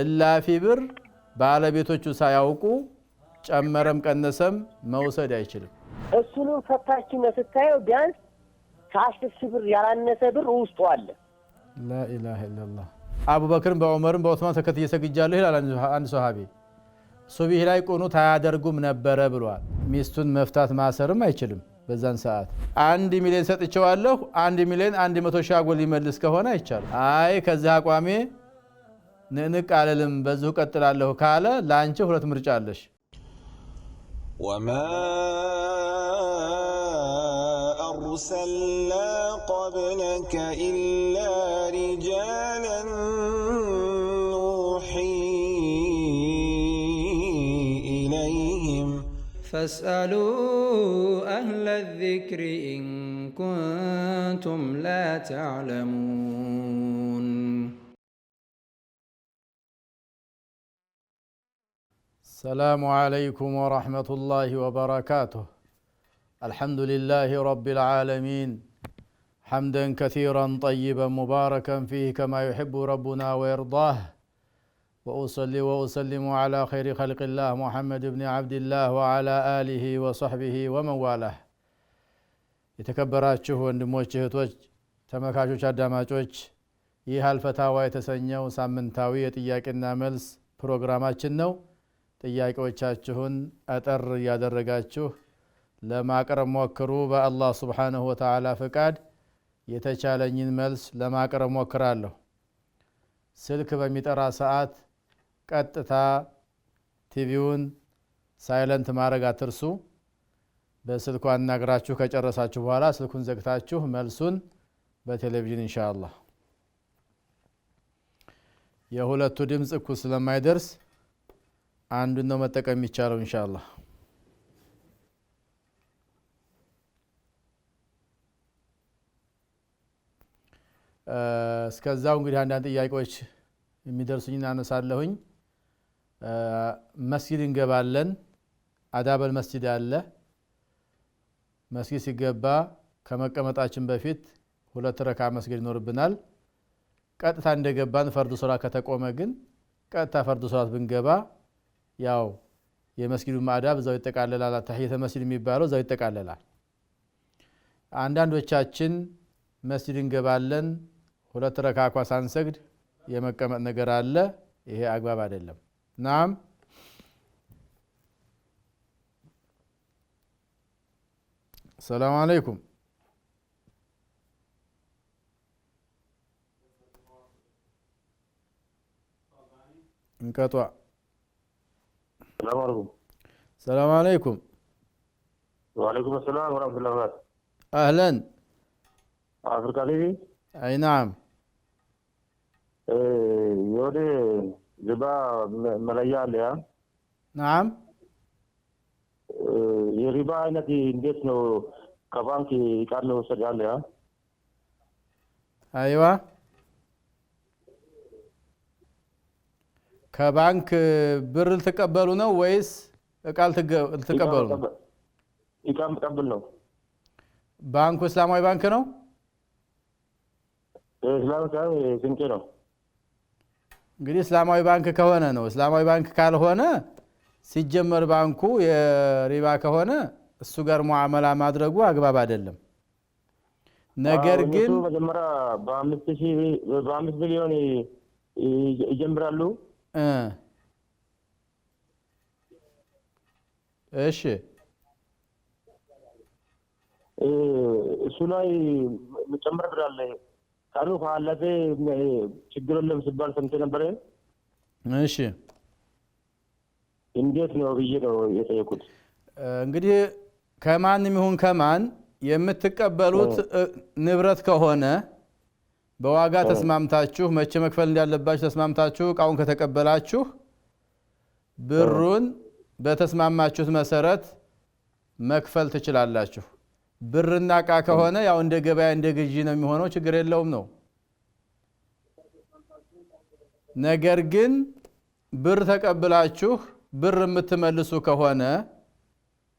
እላፊ ብር ባለቤቶቹ ሳያውቁ ጨመረም ቀነሰም መውሰድ አይችልም። እሱንም ፈታችን ስታየው ቢያንስ ከ10 ብር ያላነሰ ብር ውስጡ አለ። لا اله الا الله አቡበክር በዑመር በዑስማን ተከትዬ ሰግጃለሁ ይላል አንድ ሱሐቢ። ሱብሂ ላይ ቁኑት አያደርጉም ነበረ ብሏል። ሚስቱን መፍታት ማሰርም አይችልም በዛን ሰዓት። 1 ሚሊዮን ሰጥቼዋለሁ 1 ሚሊዮን 100 ሺህ አጎል ሊመልስ ከሆነ አይቻልም። አይ ከዛ አቋሜ ንንቅ አለልም በዚሁ ቀጥላለሁ ካለ ላንቺ ሁለት ምርጫ አለሽ። وما أرسلنا قبلك إلا رجالا نوحي إليهم فاسألوا أهل الذكر إن كنتم لا تعلمون. السلام عليكم ورحمة الله وبركاته. الحمد لله رب العالمين حمدا كثيرا طيبا مباركا فيه كما يحب ربنا ويرضاه. وأصلي وأسلم على خير خلق الله محمد بن عبد الله وعلى آله وصحبه ومن والاه. የተከበራችሁ ወንድሞች እህቶች ተመልካቾች አዳማጮች ይህ አልፈታዋ የተሰኘው ሳምንታዊ የጥያቄና መልስ ፕሮግራማችን ነው። ጥያቄዎቻችሁን አጠር ያደረጋችሁ ለማቅረብ ሞክሩ። በአላህ Subhanahu Wa Ta'ala ፍቃድ የተቻለኝን መልስ ለማቅረብ ሞክራለሁ። ስልክ በሚጠራ ሰዓት ቀጥታ ቲቪውን ሳይለንት ማድረግ አትርሱ። በስልኩ አናግራችሁ ከጨረሳችሁ በኋላ ስልኩን ዘግታችሁ መልሱን በቴሌቪዥን ኢንሻአላህ። የሁለቱ ድምጽ እኩል ስለማይደርስ አንዱን ነው መጠቀም የሚቻለው ኢንሻአላህ። እስከዛው እንግዲህ አንዳንድ ጥያቄዎች የሚደርሱኝና አነሳለሁኝ። መስጊድ እንገባለን። አዳበል መስጊድ አለ። መስጊድ ሲገባ ከመቀመጣችን በፊት 2 ረካ መስጊድ ይኖርብናል። ቀጥታ እንደገባን ፈርዱ ሶላት ከተቆመ ግን ቀጥታ ፈርዱ ሶላት ብንገባ ያው የመስጊዱ ማዕዳብ እዛው ይጠቃለላል። ተህየተ መስጊድ የሚባለው እዛው ይጠቃለላል። አንዳንዶቻችን መስጊድ እንገባለን 2 ረካ እንኳን ሳንሰግድ የመቀመጥ ነገር አለ። ይሄ አግባብ አይደለም። ናም ሰላም አለይኩም እንቀጧ السلام عليكم. السلام عليكم. وعليكم السلام ورحمة الله وبركاته. أهلا. أفريقيا لي؟ أي نعم. يودي ربا ملايا ليا. نعم. يربا إنتي إنديسنو كبانكي كارنو سجال ليا. أيوة. ከባንክ ብር ልትቀበሉ ነው ወይስ እቃል ልትቀበሉ ነው? እቃም ተቀበል ነው። ባንኩ እስላማዊ ባንክ ነው? እስላማዊ ስንቄ ነው። እንግዲህ እስላማዊ ባንክ ከሆነ ነው። እስላማዊ ባንክ ካልሆነ ሲጀመር ባንኩ የሪባ ከሆነ እሱ ጋር ሙዓመላ ማድረጉ አግባብ አይደለም። ነገር ግን መጀመሪያ በ5 ሚሊዮን ይጀምራሉ። እሺ እሱ ላይ መጨመር ብራለ ካሉ ካለፈ ችግር የለም ሲባል ሰምቼ ነበር። እሺ እንዴት ነው ብዬ ነው የጠየቁት። እንግዲህ ከማንም ይሁን ከማን የምትቀበሉት ንብረት ከሆነ በዋጋ ተስማምታችሁ መቼ መክፈል እንዳለባችሁ ተስማምታችሁ እቃውን ከተቀበላችሁ ብሩን በተስማማችሁት መሰረት መክፈል ትችላላችሁ። ብርና እቃ ከሆነ ያው እንደ ገበያ እንደ ግዢ ነው የሚሆነው፣ ችግር የለውም ነው። ነገር ግን ብር ተቀብላችሁ ብር የምትመልሱ ከሆነ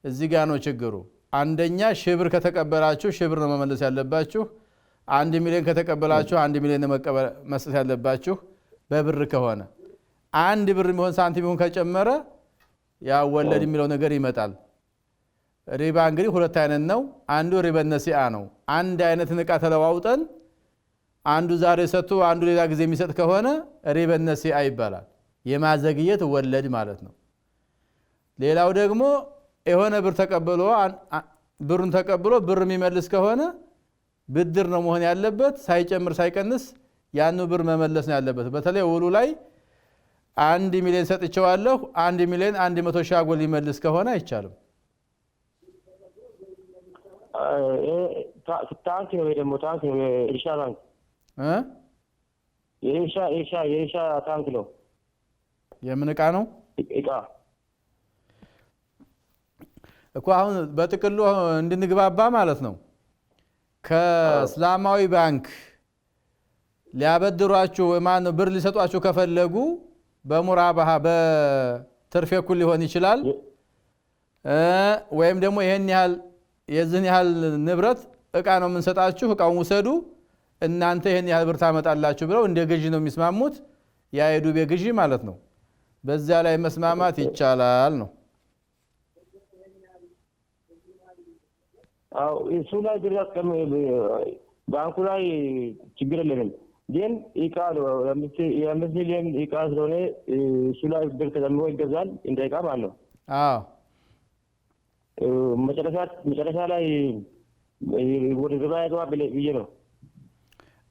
እዚህ ጋር ነው ችግሩ። አንደኛ ሽብር ከተቀበላችሁ ሽብር ነው መመለስ ያለባችሁ። 1 ሚሊዮን ከተቀበላችሁ 1 ሚሊዮን መስጠት ያለባችሁ በብር ከሆነ። አንድ ብር የሚሆን ሳንቲም ይሁን ከጨመረ ያ ወለድ የሚለው ነገር ይመጣል። ሪባ እንግዲህ ሁለት አይነት ነው። አንዱ ሪባ ነሲአ ነው። አንድ አይነት ዕቃ ተለዋውጠን አንዱ ዛሬ ሰጥቶ አንዱ ሌላ ጊዜ የሚሰጥ ከሆነ ሪባ ነሲአ ይባላል። የማዘግየት ወለድ ማለት ነው። ሌላው ደግሞ የሆነ ብር ተቀብሎ ብሩን ተቀብሎ ብር የሚመልስ ከሆነ ብድር ነው መሆን ያለበት፣ ሳይጨምር ሳይቀንስ ያኑ ብር መመለስ ነው ያለበት። በተለይ ውሉ ላይ 1 ሚሊዮን ሰጥቼዋለሁ 1 ሚሊዮን 100 ሺህ አጎል ሊመልስ ከሆነ አይቻልም። ታንክ ነው ደግሞ ታንክ ነው ኢርሻ ታንክ የኢርሻ ታንክ ነው። የምን ዕቃ ነው? ዕቃ እኮ አሁን በጥቅሉ እንድንግባባ ማለት ነው። ከእስላማዊ ባንክ ሊያበድሯችሁ ማን ብር ሊሰጧችሁ ከፈለጉ በሙራባሃ በትርፍ እኩል ሊሆን ይችላል። ወይም ደግሞ ይሄን ያህል የዚህን ያህል ንብረት ዕቃ ነው የምንሰጣችሁ ዕቃውን ውሰዱ እናንተ ይሄን ያህል ብር ታመጣላችሁ ብለው እንደ ግዢ ነው የሚስማሙት። ያ የዱቤ ግዢ ማለት ነው። በዛ ላይ መስማማት ይቻላል ነው። አው እሱ ላይ ድረስ ባንኩ ላይ ችግር የለንም። ግን ዕቃ ነው የአምስት ሚሊዮን ዕቃ ስለሆነ እሱ ላይ ብር ተጨምሮ ይገዛል እንደ ዕቃ ማለት ነው። አዎ መጨረሻ ላይ ወደ ገበያ ገባ ብዬ ነው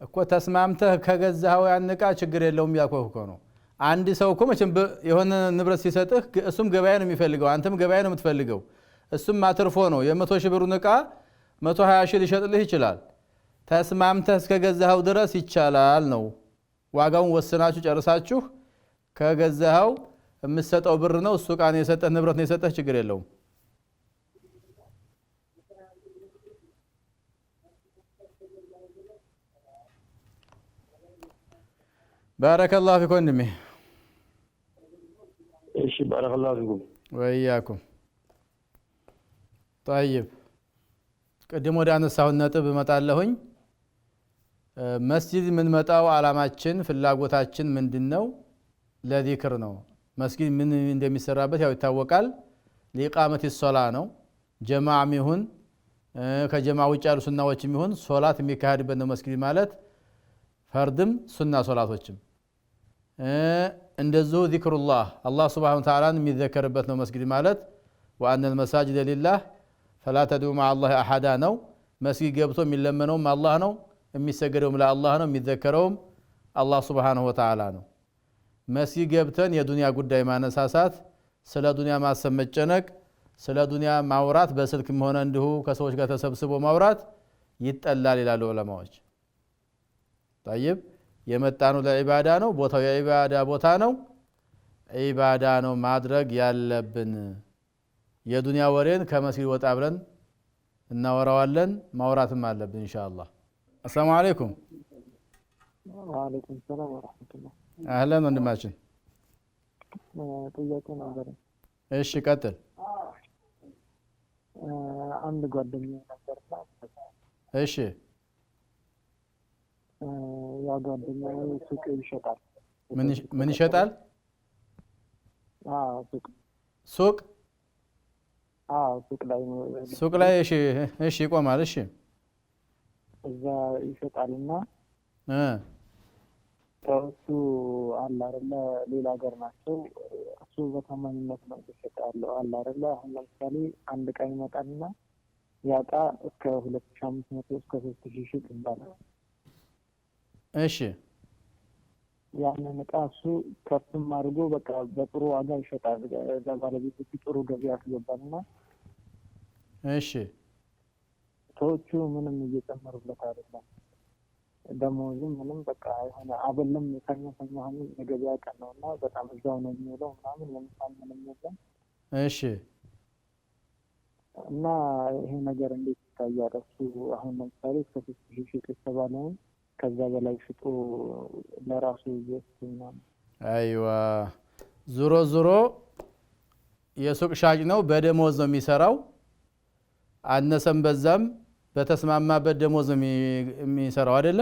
እኮ ተስማምተህ ከገዛኸው ያን ዕቃ ችግር የለውም ያልኩህ እኮ ነው። አንድ ሰው እኮ መቼም የሆነ ንብረት ሲሰጥህ እሱም ገበያ ነው የሚፈልገው፣ አንተም ገበያ ነው የምትፈልገው። እሱም አትርፎ ነው የ100 ሺህ ብሩን ዕቃ 120 ሺህ ሊሸጥልህ ይችላል። ተስማምተህ እስከገዛኸው ድረስ ይቻላል ነው። ዋጋውን ወስናችሁ ጨርሳችሁ ከገዛኸው የምትሰጠው ብር ነው እሱ ዕቃ ነው የሰጠህ ንብረት ነው የሰጠህ ችግር የለውም። ባረከላሁ ፊኩም ወንድሜ። እሺ ባረከላሁ ፊኩም ወያኩም። طيب ቅድም ወደ አነሳሁት ነጥብ እመጣለሁኝ። መስጂድ የምንመጣው ዓላማችን ፍላጎታችን ምንድነው? ለዚክር ነው። መስጊድ ምን እንደሚሰራበት ያው ይታወቃል። ለኢቃመት ሶላ ነው። ጀማዓም ይሁን ከጀማዓ ውጭ ያሉ ሱናዎችም ይሁን ሶላት የሚካሄድበት ነው መስጊድ ማለት። ፈርድም ሱና ሶላቶችም እንደዚሁ ዚክሩላህ አላህ ሱብሓነሁ ወተዓላን የሚዘከርበት ነው መስጊድ ማለት። ወአነል መሳጅደ ሊላህ ፈላ ተድዑ መዐ አላህ አሐዳ ነው። መስጊድ ገብቶ የሚለመነውም አላህ ነው፣ የሚሰገደውም ለአላህ ነው፣ የሚዘከረውም አላህ ሱብሓነሁ ወተዓላ ነው። መስጊድ ገብተን የዱንያ ጉዳይ ማነሳሳት፣ ስለ ዱንያ ማሰብ መጨነቅ፣ ስለ ዱንያ ማውራት በስልክም ሆነ እንዲሁ ከሰዎች ጋር ተሰብስቦ ማውራት ይጠላል ይላሉ ዑለማዎች። طيب የመጣነው ለዒባዳ ነው። ቦታው የዒባዳ ቦታ ነው። ዒባዳ ነው ማድረግ ያለብን። የዱንያ ወሬን ከመስጊድ ወጣ ብለን እናወራዋለን፣ ማውራትም አለብን ኢንሻአላህ። አሰላሙ አለይኩም። ወአለይኩም ሰላም ወራህመቱላህ። አህለን ወንድማችን። ጥያቄ ነበር። እሺ ቀጥል። አንድ ጓደኛ ነበርና እሺ ያ ጓደኛዬ ሱቅ ይሸጣል። ምን ይሸጣል? ሱቅ ሱቅ ላይ እሺ ይቆማል። እሺ እዛ ይሸጣልና እሱ አለ አይደለ ሌላ ሀገር ናቸው። እሱ በታማኝነት ነው ይሸጣለው አለ አይደለ። አሁን ለምሳሌ አንድ ቀን ይመጣልና ያጣ እስከ 2500 እስከ 3000 ሺህ ይባላል። እሺ ያንን ዕቃ እሱ ከፍም አድርጎ በቃ በጥሩ ዋጋ ይሸጣል። እዛ ባለቤቱ ጥሩ ገቢ ያስገባልና እሺ ሰዎቹ ምንም እየጨመሩለት አይደለም። ደሞዙም ምንም በቃ የሆነ አበለም ሰኞ አሁን የገበያ ቀን ነውና በጣም እዛው ነው የሚውለው ምናምን ለምሳሌ ምንም የለም። እሺ እና ይሄ ነገር እንዴት ይታያል? እሱ አሁን ለምሳሌ እስከ 3000 ሺህ የተባለውን ከዛ በላይ ሽጦ ለራሱ ይወስድና አይዋ ዙሮ የሱቅ ሻጭ ነው። በደሞዝ ነው የሚሰራው። አነሰም በዛም በተስማማበት ደሞዝ ነው የሚሰራው አይደለ?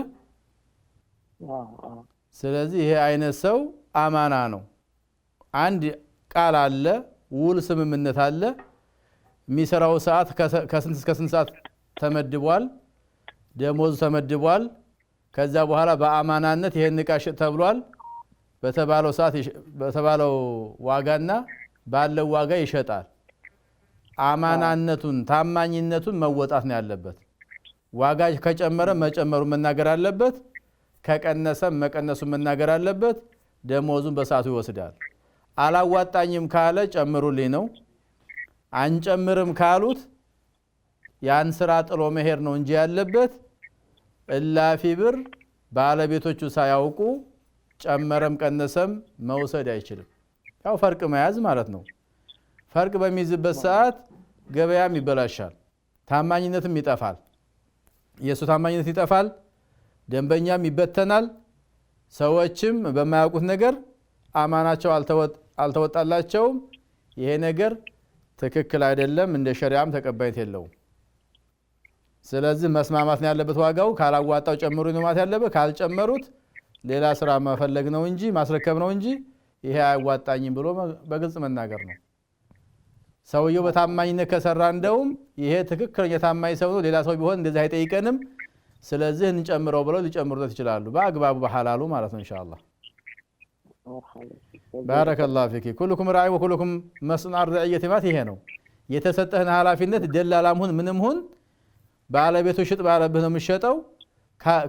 ስለዚህ ይሄ አይነት ሰው አማና ነው። አንድ ቃል አለ ውል ስምምነት አለ የሚሰራው ሰዓት ከስንት እስከ ስንት ሰዓት ተመድቧል ደሞዝ ተመድቧል ከዛ በኋላ በአማናነት ይሄን ዕቃ ሽጥ ተብሏል በተባለው ሰዓት በተባለው ዋጋና ባለው ዋጋ ይሸጣል አማናነቱን ታማኝነቱን መወጣት ነው ያለበት ዋጋ ከጨመረ መጨመሩ መናገር አለበት ከቀነሰ መቀነሱ መናገር አለበት ደሞዙን በሰዓቱ ይወስዳል አላዋጣኝም ካለ ጨምሩልኝ ነው አንጨምርም ካሉት ያን ስራ ጥሎ መሄድ ነው እንጂ ያለበት እላፊ ብር ባለቤቶቹ ሳያውቁ ጨመረም ቀነሰም መውሰድ አይችልም ያው ፈርቅ መያዝ ማለት ነው ፈርቅ በሚይዝበት ሰዓት ገበያም ይበላሻል ታማኝነትም ይጠፋል የሱ ታማኝነት ይጠፋል ደንበኛም ይበተናል ሰዎችም በማያውቁት ነገር አማናቸው አልተወጣላቸውም ይሄ ነገር ትክክል አይደለም እንደ ሸሪዓም ተቀባይነት የለውም ስለዚህ መስማማት ነው ያለበት ዋጋው ካላዋጣው ጨምሩ ነው ማለት ያለበት ካልጨመሩት ሌላ ስራ መፈለግ ነው እንጂ ማስረከብ ነው እንጂ ይሄ አያዋጣኝም ብሎ በግልጽ መናገር ነው ሰውየው በታማኝነት ከሰራ እንደውም ይሄ ትክክለኛ ታማኝ ሰው ነው ሌላ ሰው ቢሆን እንደዚህ አይጠይቀንም ስለዚህ እንጨምረው ብለው ሊጨምሩት ይችላሉ በአግባቡ በሐላሉ ማለት ነው ኢንሻአላህ ባረከላሁ ፊክ ኩልኩም ራዒ ወኩልኩም መስኡል ዐን ረዕየቲ ማለት ይሄ ነው የተሰጠህን ኃላፊነት ደላላም ሁን ምንም ሁን ባለቤቱ ሽጥ ባለብህ ነው የምትሸጠው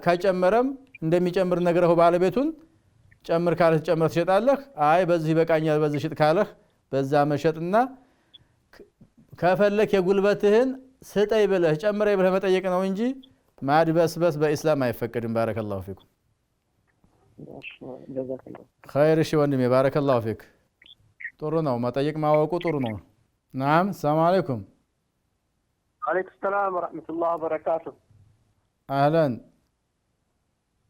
ከጨመረም እንደሚጨምር ነገረው ባለቤቱን ጨምር ካለህ ጨምር ትሸጣለህ አይ በዚህ በቃኛል በዚህ ሽጥ ካለህ በዛ መሸጥና ከፈለክ የጉልበትህን ስጠይ ብለህ ጨምረይ ብለህ መጠየቅ ነው እንጂ ማድበስበስ በእስላም አይፈቀድም ባረከላሁ ፊኩም خير شي ወንድሜ ባረከላሁ ፊክ ጥሩ ነው መጠየቅ ማወቁ ጥሩ ነው نعم السلام عليكم عليكم السلام ورحمة الله وبركاته اهلا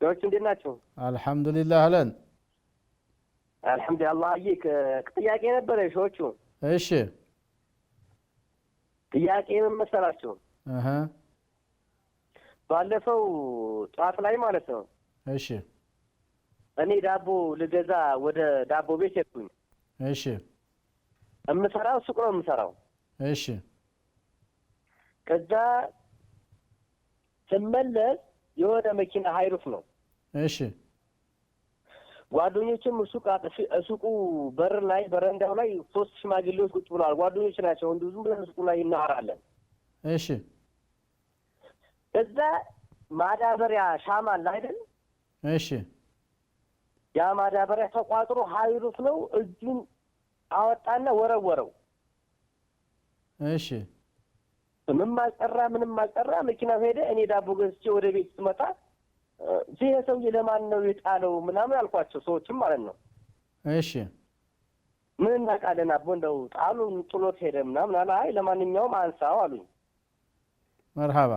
ሰዎች እንዴት ናቸው አልহামዱሊላህ አህለን አልহামዱሊላህ አየክ ጥያቄ ነበር ሾቹ እሺ ጥያቄ ምን መሰላችሁ ባለፈው ጧት ላይ ማለት ነው እሺ እኔ ዳቦ ልገዛ ወደ ዳቦ ቤት ሄድኩኝ እሺ እምሰራው ሱቅ ነው የምሰራው እሺ ከዛ ስመለስ የሆነ መኪና ሃይሩፍ ነው እሺ ጓደኞችም ሱቁ በር ላይ በረንዳው ላይ ሶስት ሽማግሌዎች ቁጭ ብለዋል ጓደኞች ናቸው እንዲሁ ዝም ብለን ሱቁ ላይ እናወራለን እሺ ከዛ ማዳበሪያ ሻማ አለ አይደል እሺ ያ ማዳበሪያ ተቋጥሮ ሃይሩፍ ነው እጁን አወጣና ወረወረው እሺ ምንም አልቀራ መኪና ሄደ እኔ ዳቦ ገዝቼ ወደ ቤት ስመጣ ይሄ ሰውዬ ለማን ነው የጣለው ምናምን አልኳቸው ሰዎችም ማለት ነው እሺ ምን እናቃለን አቦ እንደው ጣሉን ጥሎት ሄደ ምናምን አለ አይ ለማንኛውም አንሳው አሉኝ መርሃባ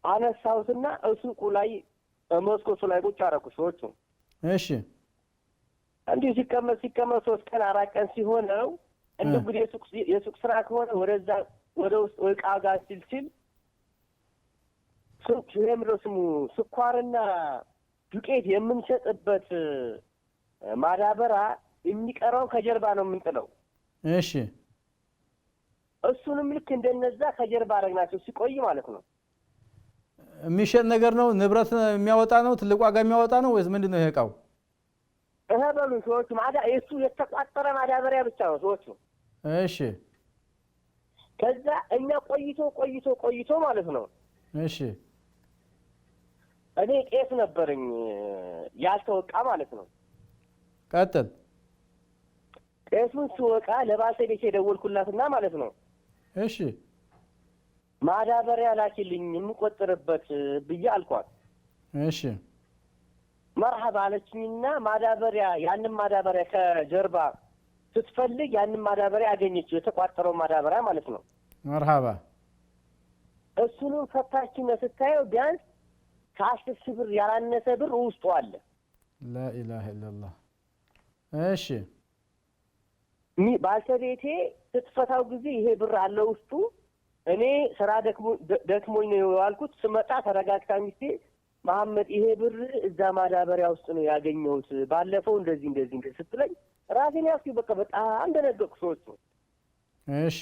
አነሳውትና ሱቁ ላይ መስኮቱ ላይ ቁጭ አደረኩ ሰዎቹ እሺ እንዲሁ ሲቀመጥ 3 ቀን 4 ቀን ሲሆነው እንግዲህ የሱቅ ስራ ከሆነ ወደዛ ወደ ውስጥ ዕቃ ጋር ሲል ሱቅ የምረስሙ ስኳርና ዱቄት የምንሸጥበት ማዳበራ የሚቀረው ከጀርባ ነው የምንጥለው እሺ እሱንም ልክ እንደነዛ ከጀርባ አረግናቸው ሲቆይ ማለት ነው የሚሸጥ ነገር ነው ንብረት የሚያወጣ ነው ትልቅ ዋጋ የሚያወጣ ነው ወይስ ምንድነው ይሄ ዕቃው በሉ ሰዎች እሱ የተቋጠረ ማዳበሪያ ብቻ ነው ሰዎች እሺ ከዛ እኛ ቆይቶ ማለት ነው እሺ እኔ ቄስ ነበርኝ ያልተወቃ ማለት ነው ቀጥል ቄሱን ሲወቃ ለባለቤቴ ደወልኩላትና ማለት ነው እሺ ማዳበሪያ ላኪልኝ የምቆጥርበት ብዬ አልኳት እሺ መርሐባ አለችኝና ማዳበሪያ ያንን ማዳበሪያ ከጀርባ ስትፈልግ ያንን ማዳበሪያ አገኘችው የተቋጠረው ማዳበሪያ ማለት ነው መርሐባ እሱንም ፈታችና ስታየው ቢያንስ ከ10 ብር ያላነሰ ብር ውስጡ አለ لا اله الا الله እሺ ባለቤቴ ስትፈታው ጊዜ ይሄ ብር አለ ውስጡ እኔ ስራ ደክሞኝ ነው ያልኩት ስመጣ ተረጋግታ ሚስቴ መሐመድ ይሄ ብር እዛ ማዳበሪያ ውስጥ ነው ያገኘሁት ባለፈው እንደዚህ ስትለኝ ራሴን ያስኩ በቃ በጣም ደነገጥኩ። ሰዎቹ እሺ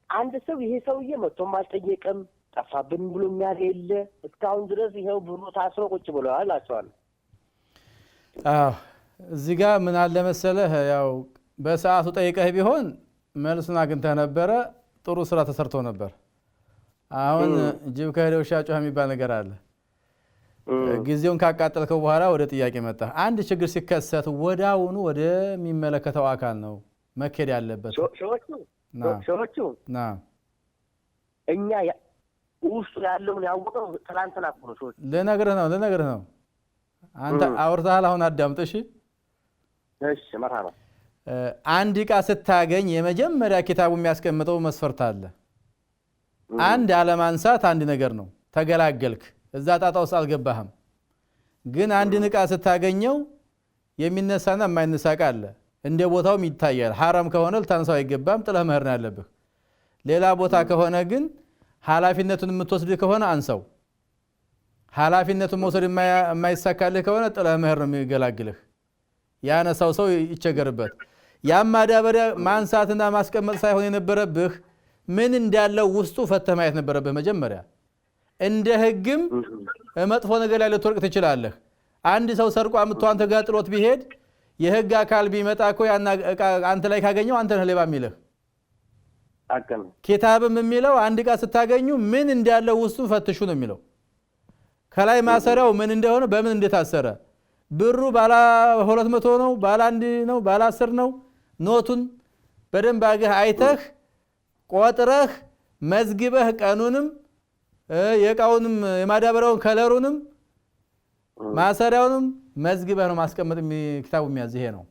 አንድ ሰው ይሄ ሰውዬ መጥቶም አልጠየቀም፣ ጠፋብን ብሎ የሚያል የለ እስካሁን ድረስ ይኸው ብሩ ታስሮ ቁጭ ብለዋል እላቸዋለሁ። አዎ እዚህ ጋር ምን አለ መሰለህ፣ ያው በሰዓቱ ጠይቀህ ቢሆን መልሱን አግኝተህ ነበረ፣ ጥሩ ስራ ተሰርቶ ነበር። አሁን ጅብ ከሄደ ውሻ ጮኸ የሚባል ነገር አለ። ጊዜውን ካቃጠልከው በኋላ ወደ ጥያቄ መጣ። አንድ ችግር ሲከሰት ወዳውኑ ወደሚመለከተው አካል ነው መኬድ ያለበት። ሰዎቹ እኛ ውስጡ ያለውን ያወቀው ትላንትና እኮ ነው። ሰዎች ልነግርህ ነው። አንተ አውርተሃል፣ አሁን አዳምጥ። እሺ መርሃባ። አንድ ዕቃ ስታገኝ የመጀመሪያ ኪታቡ የሚያስቀምጠው መስፈርት አለ። አንድ አለማንሳት አንድ ነገር ነው፣ ተገላገልክ፣ እዛ ጣጣ ውስጥ አልገባህም። ግን አንድን ዕቃ ስታገኘው የሚነሳና የማይነሳ ዕቃ አለ፣ እንደ ቦታውም ይታያል። ሐራም ከሆነ ልታነሳው አይገባም፣ ጥለህ መሄድ ነው ያለብህ። ሌላ ቦታ ከሆነ ግን ኃላፊነቱን የምትወስድ ከሆነ አንሳው። ኃላፊነቱን መውሰድ የማይሳካልህ ከሆነ ጥለህ መሄድ ነው የሚገላግልህ። ያነሳው ሰው ይቸገርበት። ያም ማዳበሪያ ማንሳትና ማስቀመጥ ሳይሆን የነበረብህ ምን እንዳለው ውስጡ ፈተህ ማየት ነበረብህ መጀመሪያ። እንደ ህግም መጥፎ ነገር ላይ ልትወርቅ ትችላለህ። አንድ ሰው ሰርቆ አምጥቶ አንተ ጋር ጥሎት ቢሄድ የህግ አካል ቢመጣ እኮ አንተ ላይ ካገኘው አንተ ነህ ሌባ የሚልህ። ኪታብም የሚለው አንድ ዕቃ ስታገኙ ምን እንዳለው ውስጡ ፈትሹ ነው የሚለው። ከላይ ማሰሪያው ምን እንደሆነ በምን እንደታሰረ፣ ብሩ ባለ 200 ነው ባለ 1 ነው ባለ 10 ነው፣ ኖቱን በደንብ አገህ አይተህ ቆጥረህ መዝግበህ ቀኑንም የቃውንም የማዳበሪያውን ከለሩንም ማሰሪያውንም መዝግበህ ነው ማስቀመጥ ኪታቡ የሚያዝ ይሄ ነው።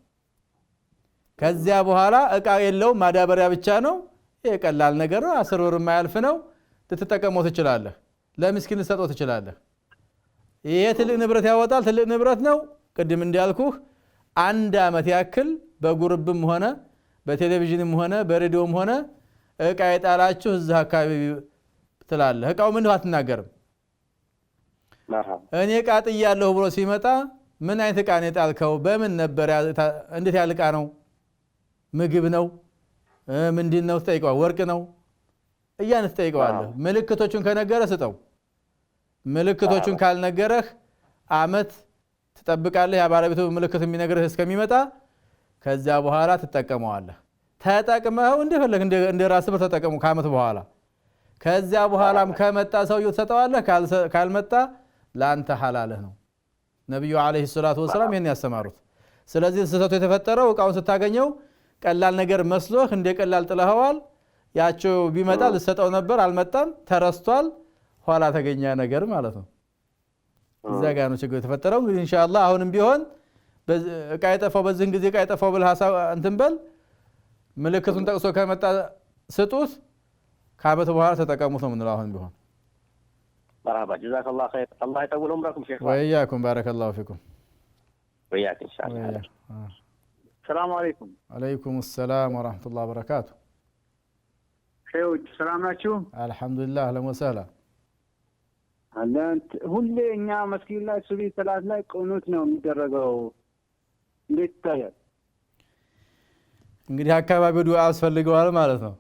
ከዚያ በኋላ ዕቃ የለውም ማዳበሪያ ብቻ ነው፣ ይሄ ቀላል ነገር ነው፣ 10 ብር የማያልፍ ነው፣ ልትጠቀመው ትችላለህ፣ ለምስኪን ልትሰጠው ትችላለህ። ይሄ ትልቅ ንብረት ያወጣል፣ ትልቅ ንብረት ነው። ቅድም እንዳልኩህ 1 ዓመት ያክል በጉርብም ሆነ በቴሌቪዥንም ሆነ በሬዲዮም ሆነ ዕቃ የጣላችሁ እዛ አካባቢ ትላለህ። ዕቃው ምን አትናገርም። እኔ ዕቃ ጥያለሁ ብሎ ሲመጣ ምን አይነት ዕቃ ነው የጣልከው? በምን ነበር? እንዴት ያለ ዕቃ ነው? ምግብ ነው? ምንድን ነው ትጠይቀዋለህ። ወርቅ ነው እያነህ ትጠይቀዋለህ። ምልክቶቹን ከነገረ ስጠው። ምልክቶቹን ካልነገረህ ዓመት ትጠብቃለህ። ያ ባለቤቱ ምልክት የሚነግርህ እስከሚመጣ፣ ከዛ በኋላ ትጠቀመዋለህ። ተጠቅመው እንደፈለግ እንደ ራስህ ብር ተጠቀሙ ከዓመት በኋላ። ከዚያ በኋላም ከመጣ ሰውየው ትሰጠዋለህ፣ ካልመጣ ለአንተ ሐላልህ ነው። ነቢዩ ዓለይሂ ሰላቱ ወሰላም ይህን ያስተማሩት። ስለዚህ ስህተቱ የተፈጠረው ዕቃውን ስታገኘው ቀላል ነገር መስሎህ እንደ ቀላል ጥለኸዋል። ያቸው ቢመጣ ልሰጠው ነበር፣ አልመጣም፣ ተረስቷል፣ ኋላ ተገኘ ነገር ማለት ነው። እዛ ጋር ነው ችግር የተፈጠረው። እንግዲህ ኢንሻአላህ አሁንም ቢሆን ዕቃ የጠፋው በዚህን ጊዜ ዕቃ የጠፋው ብለህ ሐሳብ እንትን በል፣ ምልክቱን ጠቅሶ ከመጣ ስጡት፣ ከዓመት በኋላ ተጠቀሙት ነው የምንለው። አሁን ቢሆን መርሐባ ጀዛከላሁ ኸይር። አላህ ይጠውል ዑምረኩም ሼክ። ወኢያኩም ባረከላሁ ፊኩም። ወኢያክ ኢንሻአላህ። ሰላም አለይኩም። አለይኩም ሰላም ወራህመቱላሂ ወበረካቱ። ሼዎች ሰላም ናችሁ? አልሐምዱሊላህ አህለን ወሰህላ። ሁሌ እኛ መስጊድ ላይ ሱቢ ሰላት ላይ ቁኑት ነው የሚደረገው፣ እንዴት ይታያል? እንግዲህ አካባቢው ዱዓ ያስፈልገዋል ማለት ነው።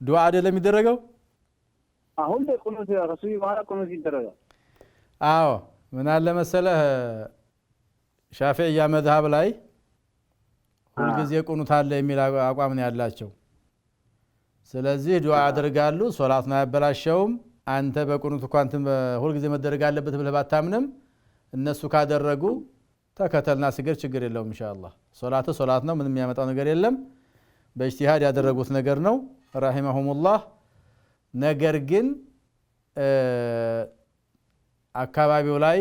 ዱዓ አይደለም የሚደረገው? አሁን ቁኑት ሱቢ በኋላ ቁኑት ይደረጋል። አዎ ምን አለ መሰለህ ሻፊዕያ መዝሀብ ላይ ሁልጊዜ ቁኑት አለ የሚል አቋም ነው ያላቸው። ስለዚህ ዱዓ ያደርጋሉ፣ ሶላቱን አያበላሸውም። አንተ በቁኑት እንኳን ሁልጊዜ መደረግ አለበት ብለህ ባታምንም እነሱ ካደረጉ ተከተልና ስገድ፣ ችግር የለውም ኢንሻአላህ። ሶላት ነው፣ ምንም የሚያመጣው ነገር የለም። በእጅቲሃድ ያደረጉት ነገር ነው ረሂመሁሙላህ። ነገር ግን አካባቢው ላይ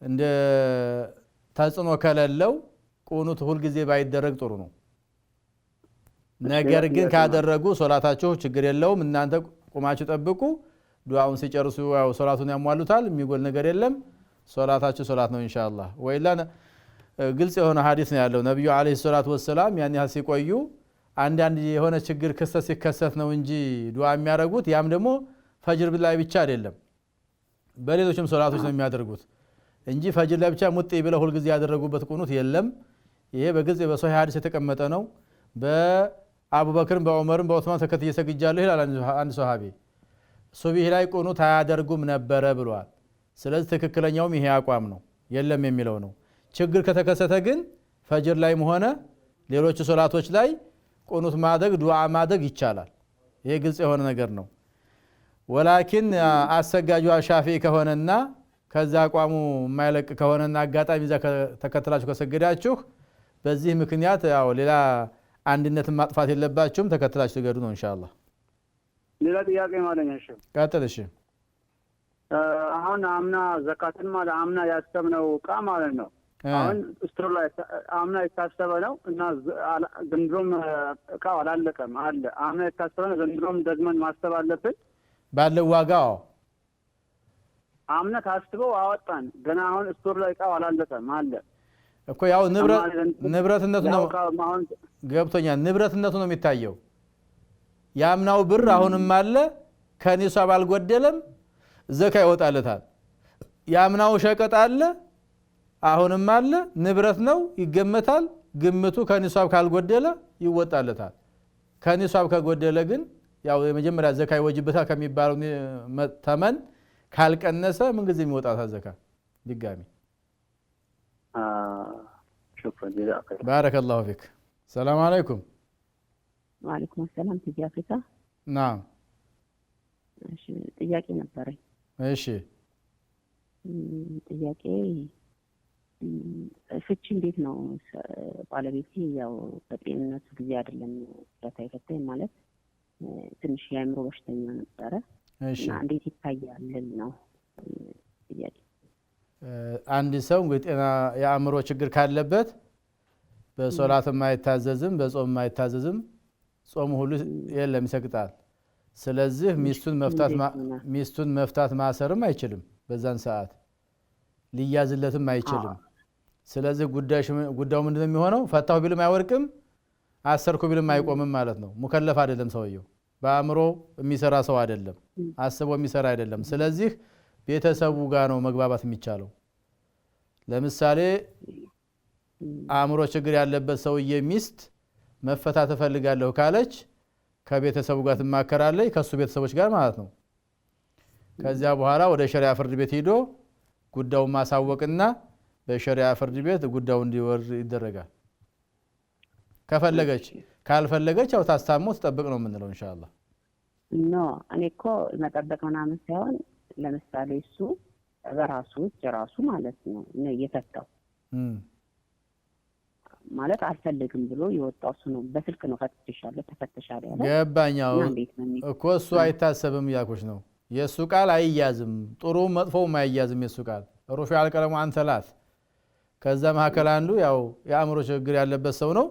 እንደ ተጽዕኖ ከሌለው ቁኑት ሁልጊዜ ባይደረግ ጥሩ ነው። ነገር ግን ካደረጉ ሶላታችሁ ችግር የለውም፣ እናንተ ቁማችሁ ጠብቁ። ዱዓውን ሲጨርሱ ያው ሶላቱን ያሟሉታል፣ የሚጎል ነገር የለም። ሶላታችሁ ሶላት ነው ኢንሻአላህ። ወይላ ግልጽ የሆነ ሐዲስ ነው ያለው። ነብዩ አለይሂ ሰላቱ ወሰላም ያን ያህል ሲቆዩ አንዳንድ የሆነ ችግር ክስተት ሲከሰት ነው እንጂ ዱዓ የሚያደርጉት፣ ያም ደግሞ ፈጅር ላይ ብቻ አይደለም፣ በሌሎችም ሶላቶች ነው የሚያደርጉት እንጂ ፈጅር ላይ ብቻ ሙጤ ብለው ሁልጊዜ ያደረጉበት ቁኑት የለም። ይሄ በግልጽ በሶሒህ ሐዲስ የተቀመጠ ነው። በአቡበክርም በዑመርም በዑስማን ተከትዬ ሰግጃለሁ ይላል አንድ ሶሃቢ። ሱብሂ ላይ ቁኑት አያደርጉም ነበረ ብሏል። ስለዚህ ትክክለኛውም ይሄ አቋም ነው፣ የለም የሚለው ነው። ችግር ከተከሰተ ግን ፈጅር ላይም ሆነ ሌሎች ሶላቶች ላይ ቁኑት ማድረግ ዱዓ ማድረግ ይቻላል። ይሄ ግልጽ የሆነ ነገር ነው። ወላኪን አሰጋጁ ሻፊዒ ከሆነና ከዛ አቋሙ የማይለቅ ከሆነና አጋጣሚ እዛ ተከትላችሁ ከሰገዳችሁ በዚህ ምክንያት ያው ሌላ አንድነትን ማጥፋት የለባችሁም፣ ተከትላችሁ ትገዱ ነው ኢንሻአላህ። ሌላ ጥያቄ ማለት ነው። እሺ ቀጥል። እሺ አሁን አምና ዘካትን ማለት አምና ያሰብነው እቃ ማለት ነው። አሁን ስቶር ላይ አምና የታሰበ ነው እና ዘንድሮም እቃው አላለቀም አለ። አምና የታሰበ ነው፣ ዘንድሮም ደግመን ማሰብ አለብን ባለው ዋጋው። አምና ታስበው አወጣን፣ ገና አሁን ስቶር ላይ እቃው አላለቀም አለ እኮ። ያው ንብረትነቱ ነው ገብቶኛል። ንብረትነቱ ነው የሚታየው። ያምናው ብር አሁንም አለ፣ ከኒሷብ አልጎደለም፣ ዘካ ይወጣለታል። ያምናው ሸቀጥ አለ፣ አሁንም አለ፣ ንብረት ነው፣ ይገመታል። ግምቱ ከኒሷብ ካልጎደለ ይወጣለታል። ከኒሷብ ከጎደለ ግን ያው የመጀመሪያ ዘካ ይወጅበታል ከሚባለው ተመን ካልቀነሰ ምን ጊዜ የሚወጣታል ዘካ ድጋሚ። ባረከላሁ ፊክ። ሰላም አለይኩም። ወአለይኩም ሰላም። ቲቪ አፍሪካ። ናም። እሺ ጥያቄ ነበረኝ። እሺ ጥያቄ ፍቺ እንዴት ነው? ባለቤቴ ያው በጤንነቱ ጊዜ አይደለም ስለታ ይፈታኝ ማለት ትንሽ የአእምሮ በሽተኛ ነበረ እና እንዴት ይታያል ነው ጥያቄ። አንድ ሰው እንግዲህ ጤና የአእምሮ ችግር ካለበት በሶላትም አይታዘዝም፣ በጾምም አይታዘዝም፣ ጾሙ ሁሉ የለም ይሰግጣል። ስለዚህ ሚስቱን መፍታት ማሰርም አይችልም፣ በዛን ሰዓት ሊያዝለትም አይችልም። ስለዚህ ጉዳዩ ምንድነው የሚሆነው? ፈታሁ ቢልም አይወርቅም፣ አሰርኩ ቢልም አይቆምም ማለት ነው። ሙከለፍ አይደለም ሰውየው፣ በአእምሮ የሚሰራ ሰው አይደለም፣ አስቦ የሚሰራ አይደለም። ስለዚህ ቤተሰቡ ጋር ነው መግባባት የሚቻለው። ለምሳሌ አእምሮ ችግር ያለበት ሰውዬ ሚስት መፈታት እፈልጋለሁ ካለች ከቤተሰቡ ጋር ትማከራለች፣ ከሱ ቤተሰቦች ጋር ማለት ነው። ከዚያ በኋላ ወደ ሸሪዓ ፍርድ ቤት ሄዶ ጉዳዩን ማሳወቅና በሸሪዓ ፍርድ ቤት ጉዳዩ እንዲወርድ ይደረጋል። ከፈለገች፣ ካልፈለገች ያው ታስታሞ ትጠብቅ ነው የምንለው ኢንሻአላህ። ኖ እኔ እኮ መጠበቅ ምናምን ሳይሆን ለምሳሌ እሱ በራሱ ራሱ ማለት ነው እየፈታው ማለት አልፈልግም ብሎ የወጣው እሱ ነው። በስልክ ነው ፈትሻለሁ ተፈትሻለሁ ያለ ገባኛው እኮ እሱ አይታሰብም ያልኩሽ ነው። የሱ ቃል አይያዝም፣ ጥሩ መጥፎው አይያዝም። የሱ ቃል ሩፊዕ አልቀለሙ አን ሰላት። ከዛ መካከል አንዱ ያው የአእምሮ ችግር ያለበት ሰው ነው።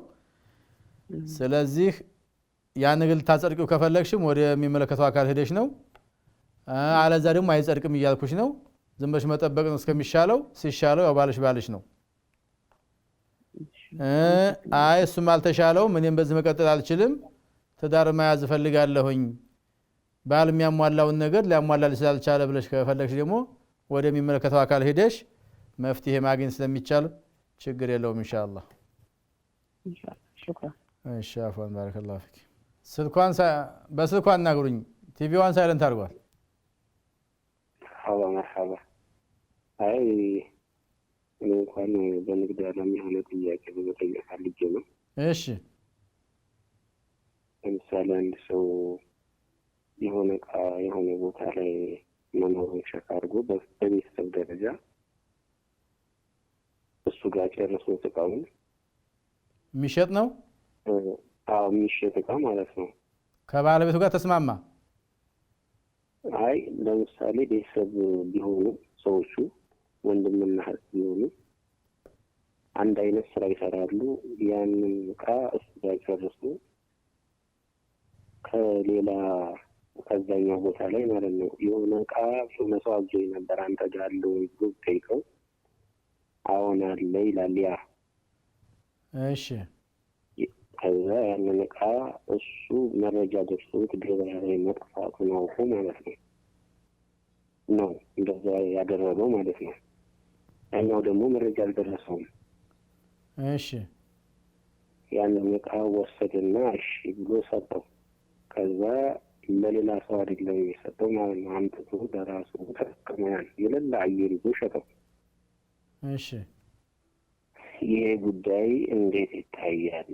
ስለዚህ ያን ግል ታጸድቂው ከፈለግሽም ወደ የሚመለከተው አካል ሄደሽ ነው። አለዛ ደግሞ አይጸድቅም እያልኩሽ ነው። ዝም ብለሽ መጠበቅ ነው እስከሚሻለው። ሲሻለው ያው ባልሽ ነው። አይ እሱም አልተሻለውም፣ እኔም በዚህ መቀጠል አልችልም፣ ትዳር መያዝ እፈልጋለሁኝ፣ ባል የሚያሟላውን ነገር ሊያሟላልሽ ስላልቻለ ብለሽ ከፈለግሽ ደግሞ ወደሚመለከተው አካል ሄደሽ መፍትሄ ማግኘት ስለሚቻል ችግር የለውም ኢንሻአላህ። ሹክራን። እሺ አፎን ባረከላሁ ፊክ። በስልኳ አናግሩኝ። ቲቪዋን ሳይለንት አድርጓል። መርሐባ። አይ እኔ እንኳን በንግድ ዓለም የሆነ ጥያቄ በመጠየቅ ፈልጌ ነው። እሺ ለምሳሌ አንድ ሰው የሆነ እቃ የሆነ ቦታ ላይ መኖሩን ሸክ አድርጎ በቤተሰብ ደረጃ እሱ ጋር ጨርሶ እቃውን የሚሸጥ ነው። አዎ የሚሸጥ እቃ ማለት ነው። ከባለቤቱ ጋር ተስማማ። አይ ለምሳሌ ቤተሰብ ቢሆኑ ሰዎቹ ወንድምና እህት ቢሆኑ አንድ አይነት ስራ ይሰራሉ። ያንን እቃ እሱ ጋር ጨርሶ ከዛኛው ቦታ ላይ ማለት ነው የሆነ እቃ ሰው አዞኝ ነበር አንተ ጋር አለ ወይ ብሎ ጠይቀው አዎን አለ ይላል። ያ እሺ ከዛ ያንን እቃ እሱ መረጃ ደርሶት ገበያ ላይ መጥፋቱን አውቆ ማለት ነው እንደዛ ያደረገው ማለት ነው። ያኛው ደግሞ መረጃ አልደረሰውም። እሺ ያንን ዕቃ ወሰደና እሺ ብሎ ሰጠው። ከዛ ለሌላ ሰው አይደለም የሰጠው ማለት ነው። አምጥቶ ለራሱ ተጠቅሟል። የሌላ አየር ይዞ ሸጠው። እሺ ይሄ ጉዳይ እንዴት ይታያል?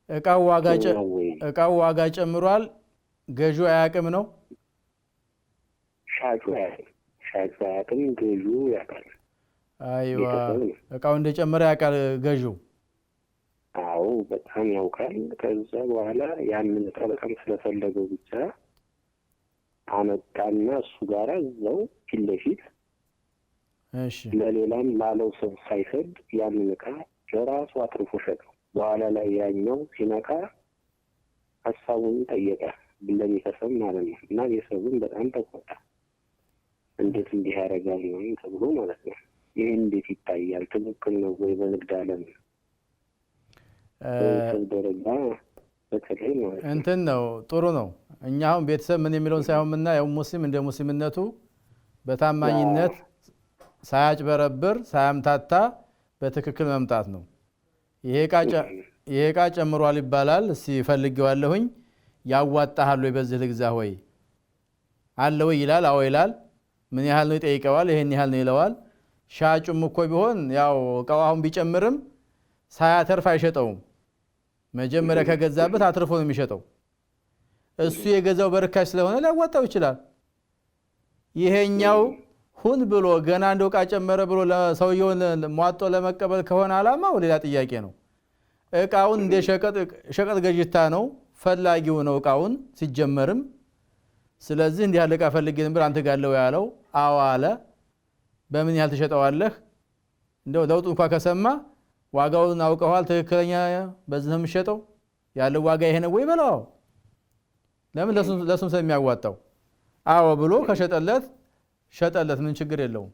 ዕቃው ዋጋ ጨምሯል። ገዢው አያውቅም ነው? ሻጩ አያውቅም፣ ገዢው ያውቃል። አይዋ ዕቃው እንደጨመረ ያውቃል ገዢው። አዎ በጣም ያውቃል። ከዛ በኋላ ያንን ዕቃ በጣም ስለፈለገው ብቻ አመጣና እሱ ጋር እዛው ፊት ለፊት ለሌላም ላለው ሰው ሳይሰድ ያንን ዕቃ ለራሱ አትርፎ ሸጠው። በኋላ ላይ ያኛው ሲነቃ ሀሳቡን ጠየቀ ለቤተሰብ ማለት ነው። እና ቤተሰቡን በጣም ተቆጣ። እንዴት እንዲህ ያደርጋል ነው ተብሎ ማለት ነው። ይህ እንዴት ይታያል? ትክክል ነው ወይ? በንግድ ዓለም ደረጃ በተለይ ማለት ነው እንትን ነው ጥሩ ነው። እኛ አሁን ቤተሰብ ምን የሚለውን ሳይሆን ምናየው ሙስሊም እንደ ሙስሊምነቱ በታማኝነት ሳያጭበረብር ሳያምታታ በትክክል መምጣት ነው። ይሄ ዕቃ ጨምሯል ይባላል። እስቲ ፈልጌዋለሁኝ ያዋጣሃል ወይ በዚህ ልግዛህ ወይ አለ ወይ ይላል። አዎ ይላል። ምን ያህል ነው ይጠይቀዋል። ይሄን ያህል ነው ይለዋል። ሻጩም እኮ ቢሆን ያው ዕቃው አሁን ቢጨምርም ሳያተርፍ አይሸጠውም። መጀመሪያ ከገዛበት አትርፎ ነው የሚሸጠው። እሱ የገዛው በርካሽ ስለሆነ ሊያዋጣው ይችላል። ይሄኛው ሁን ብሎ ገና እንደው ዕቃ ጨመረ ብሎ ሰውየውን ሟጦ ለመቀበል ከሆነ አላማው ሌላ ጥያቄ ነው። ዕቃውን እንደ ሸቀጥ ገዥታ ነው ፈላጊው ነው ዕቃውን ሲጀመርም። ስለዚህ እንዲህ ያለ ዕቃ ፈልጌ ነበር አንተ ጋር አለው ያለው። አዎ አለ። በምን ያህል ትሸጠዋለህ? እንደው ለውጡ እንኳን ከሰማ ዋጋውን አውቀዋል። ትክክለኛ በዚህ ነው የምትሸጠው ያለው ዋጋ ይሄ ነው ወይ በለው። ለምን ለሱም ስለሚያዋጣው አዎ ብሎ ሸጠለት ምን ችግር የለውም።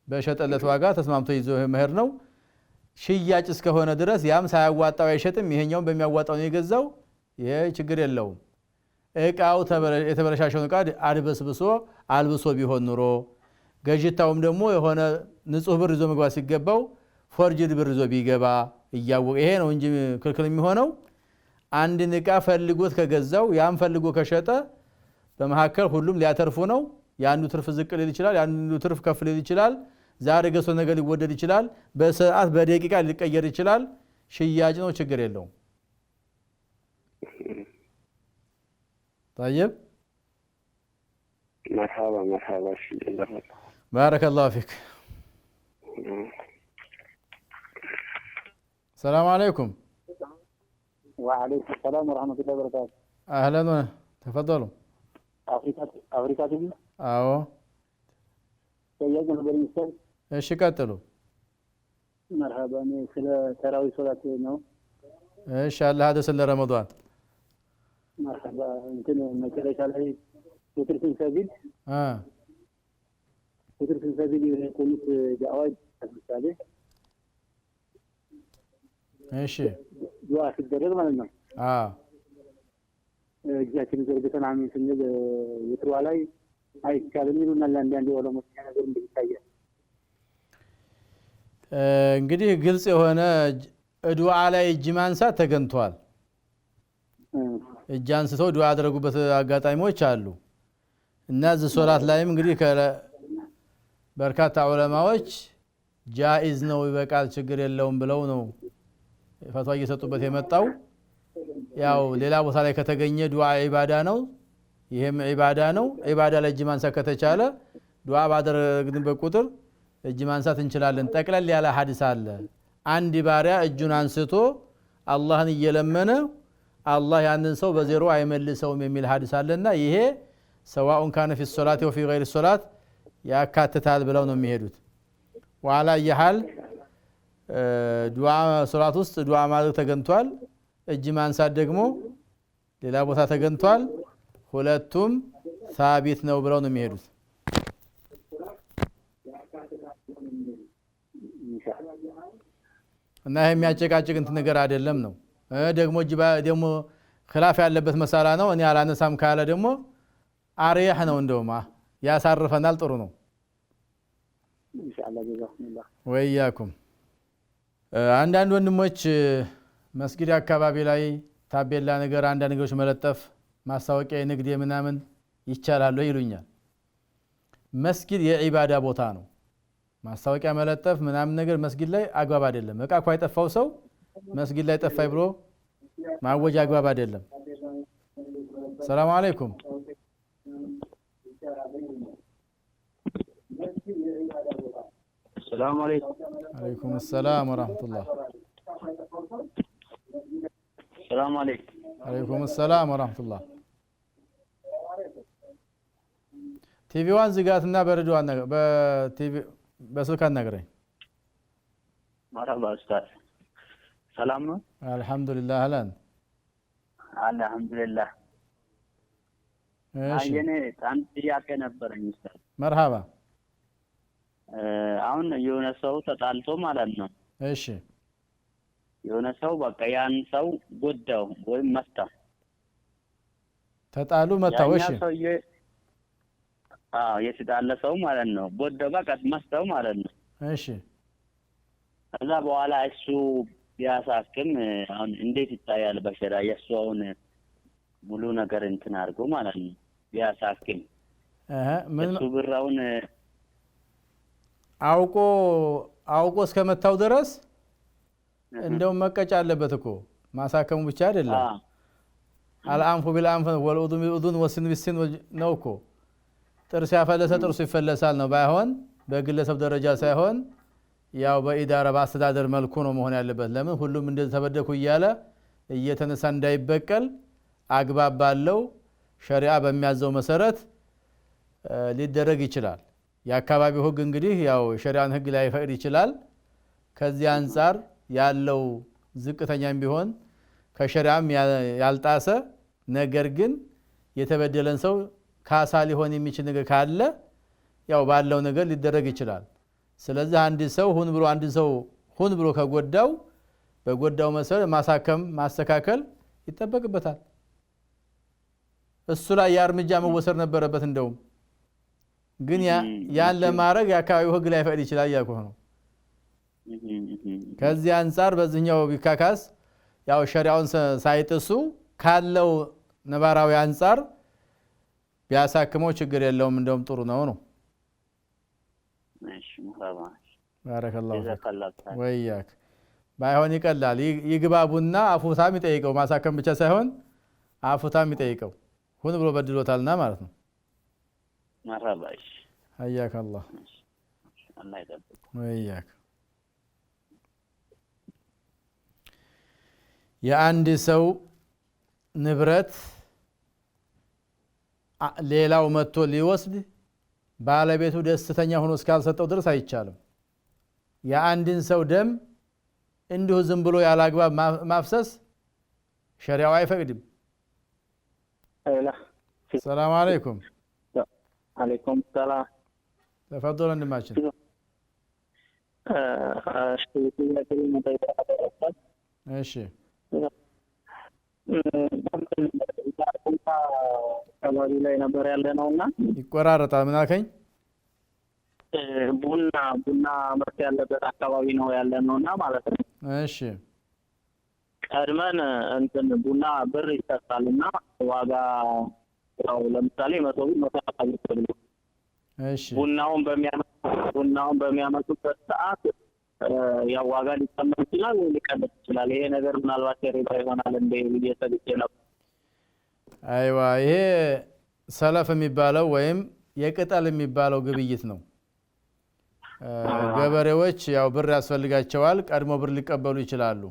በሸጠለት ዋጋ ተስማምቶ ይዞ መሄድ ነው። ሽያጭ እስከሆነ ድረስ ያም ሳያዋጣው አይሸጥም፣ ይሄኛውም በሚያዋጣው ነው የገዛው። ይሄ ችግር የለውም። ዕቃው የተበለሻሸውን ዕቃ አልብሶ ቢሆን ኑሮ ገዥታውም ደግሞ የሆነ ንጹህ ብር ይዞ መግባት ሲገባው ፎርጅድ ብር ይዞ ቢገባ እያወቀ ይሄ ነው እንጂ ክልክል የሚሆነው። አንድን ዕቃ ፈልጎት ከገዛው ያም ፈልጎ ከሸጠ በመካከል ሁሉም ሊያተርፉ ነው። የአንዱ ትርፍ ዝቅ ሊል ይችላል፣ የአንዱ ትርፍ ከፍ ሊል ይችላል። ዛሬ ገዝቶ ነገር ሊወደድ ይችላል። በሰዓት በደቂቃ ሊቀየር ይችላል። ሽያጭ ነው፣ ችግር የለውም። طيب مرحبا بارك الله فيك. السلام عليكم. وعليكم السلام ورحمة الله وبركاته. أهلا تفضلوا. أفريقيا تبي؟ أو سياج نبري مستر. إيش قتلوا؟ مرحبا أنا سلا تراوي صلاة نو. إن شاء الله هذا سنة رمضان. مرحبا يمكن مكرش على وتر في سبيل. وتر في سبيل يكون جواد مثالي. إيش؟ دعاء في الدرج مالنا. جاتين زوجتنا عم يسند وتر علي أي كلامي لنا لندن ولا مستعد نقول بيتايا. እንግዲህ ግልጽ የሆነ ዱዓ ላይ እጅ ማንሳት ተገንቷል። እጅ አንስተው ዱዓ ያደረጉበት አጋጣሚዎች አሉ። እና እዚህ ሶላት ላይም እንግዲህ በርካታ ዑለማዎች ጃኢዝ ነው ይበቃል ችግር የለውም ብለው ነው ፈትዋ እየሰጡበት የመጣው። ያው ሌላ ቦታ ላይ ከተገኘ ዱዓ ኢባዳ ነው፣ ይሄም ኢባዳ ነው። ኢባዳ ላይ እጅ ማንሳት ከተቻለ ዱዓ ባደረግንበት ቁጥር እጅ ማንሳት እንችላለን። ጠቅለል ያለ ሐዲስ አለ። አንድ ባሪያ እጁን አንስቶ አላህን እየለመነ አላህ ያንን ሰው በዜሮ አይመልሰውም የሚል ሐዲስ አለና ይሄ ሰዋኡን ካነ ፊ ሶላት ወፊ ገይሪ ሶላት ያካትታል ብለው ነው የሚሄዱት። ወአላ ይሐል ዱዓ ሶላት ውስጥ ዱዓ ማድረግ ተገንቷል። እጅ ማንሳት ደግሞ ሌላ ቦታ ተገንቷል። ሁለቱም ሳቢት ነው ብለው ነው የሚሄዱት። እና ይሄ የሚያጨቃጭቅ እንትን ነገር አይደለም ነው። ደግሞ ደግሞ ኺላፍ ያለበት መሳላ ነው። እኔ አላነሳም ካለ ደግሞ አሪያህ ነው፣ እንደውም ያሳርፈናል። ጥሩ ነው። ኢንሻአላህ ጀዛኩሙላህ ወያኩም። አንዳንድ ወንድሞች መስጊድ አካባቢ ላይ ታቤላ ነገር አንዳንድ ነገሮች መለጠፍ ማስታወቂያ የንግድ ምናምን ይቻላል ይሉኛል። መስጊድ የዒባዳ ቦታ ነው። ማስታወቂያ መለጠፍ ምናምን ነገር መስጊድ ላይ አግባብ አይደለም። እቃ እኮ የጠፋው ሰው መስጊድ ላይ ጠፋይ ብሎ ማወጅ አግባብ አይደለም። ሰላም አለይኩም። ሰላም አለይኩም። አለይኩም ሰላም ወራህመቱላህ። ሰላም አለይኩም። አለይኩም ሰላም ወራህመቱላህ። ቲቪዋን ዝጋትና በሬዲዮዋን በቲቪ በስልክ አናግረኝ። መርሐባ ኡስታዝ፣ ሰላም ነው? አልሐምዱሊላህ። አህለን አልሐምዱሊላህ። እሺ፣ የኔ አንድ ጥያቄ ነበረኝ ኡስታዝ። መርሐባ። አሁን የሆነ ሰው ተጣልቶ ማለት ነው። እሺ፣ የሆነ ሰው በቃ ያን ሰው ጎዳው ወይም መታው። ተጣሉ መታው። እሺ፣ የተጣለ ሰው ማለት ነው ጎዳው፣ በቃ መታው ማለት ነው። እሺ፣ ከዛ በኋላ እሱ ቢያሳክም አሁን እንዴት ይታያል በሸሪዓ? የእሱ አሁን ሙሉ ነገር እንትን አድርጎ ማለት ነው ቢያሳክም ምን እሱ ብራውን አውቆ እስከመታው ድረስ እንደውም መቀጫ አለበት እኮ። ማሳከሙ ብቻ አይደለም። አልአንፉ ቢልአንፍ ወልኡዙን ቢልኡዙን ወሲን ቢሲን ነው እኮ። ጥርስ ያፈለሰ ጥርሱ ይፈለሳል ነው። ባይሆን በግለሰብ ደረጃ ሳይሆን ያው በኢዳራ በአስተዳደር መልኩ ነው መሆን ያለበት። ለምን ሁሉም እንደዚህ ተበደኩ እያለ እየተነሳ እንዳይበቀል አግባብ ባለው ሸሪዓ በሚያዘው መሰረት ሊደረግ ይችላል። የአካባቢው ህግ እንግዲህ ያው ሸሪዓን ህግ ላይ ፈቅድ ይችላል። ከዚህ አንፃር ያለው ዝቅተኛም ቢሆን ከሸሪዓም ያልጣሰ ነገር ግን የተበደለን ሰው ካሳ ሊሆን የሚችል ነገር ካለ ያው ባለው ነገር ሊደረግ ይችላል። ስለዚህ አንድ ሰው ሁን ብሎ ከጎዳው በጎዳው መሰረት ማሳከም ማስተካከል ይጠበቅበታል። እሱ ላይ የእርምጃ መወሰድ ነበረበት። እንደውም ግን ያን ለማድረግ የአካባቢው ህግ ላይ ፈቅድ ይችላል ያልኩህ ነው። ከዚህ አንፃር በዚህኛው ቢካካስ ያው ሸሪዓውን ሳይጥሱ ካለው ነባራዊ አንፃር ቢያሳክመው ችግር የለውም። እንደውም ጥሩ ነው። እሺ ሙሃባ ባረከላሁ ወያክ። ባይሆን ይቀላል። ይግባቡና አፉታም ይጠይቀው። ማሳከም ብቻ ሳይሆን አፉታም ይጠይቀው። ሁን ብሎ በድሎታልና ማለት ነው። መርሐባ። እሺ حياك الله. الله يطبق وياك. የአንድ ሰው ንብረት ሌላው መጥቶ ሊወስድ ባለቤቱ ደስተኛ ሆኖ እስካልሰጠው ድረስ አይቻልም። የአንድን ሰው ደም እንዲሁ ዝም ብሎ ያላግባብ ማፍሰስ ሸሪዓው አይፈቅድም። ሰላም አለይኩም። አለይኩም ሰላም። ተፈضل ወንድማችን። እሺ አካባቢ ላይ ነበር ያለ ነውና ይቆራረጣል። ምን አልከኝ? ቡና ምርት ያለበት አካባቢ ነው ያለ ነውና ማለት ነው። እሺ ቀድመን እንትን ቡና ብር ይሰጣልና ዋጋ ያው ለምሳሌ 100 ብር 150 ብር። እሺ ቡናውን በሚያመጡበት ሰዓት ያው ዋጋ ሊጨምር ይችላል ወይ ሊቀንስ ይችላል። ይሄ ነገር ምናልባት ሪባ ይሆናል እንደ እየሰግቼ ነው። አይዋ ይሄ ሰለፍ የሚባለው ወይም የቅጠል የሚባለው ግብይት ነው። ገበሬዎች ያው ብር ያስፈልጋቸዋል። ቀድሞ ብር ሊቀበሉ ይችላሉ።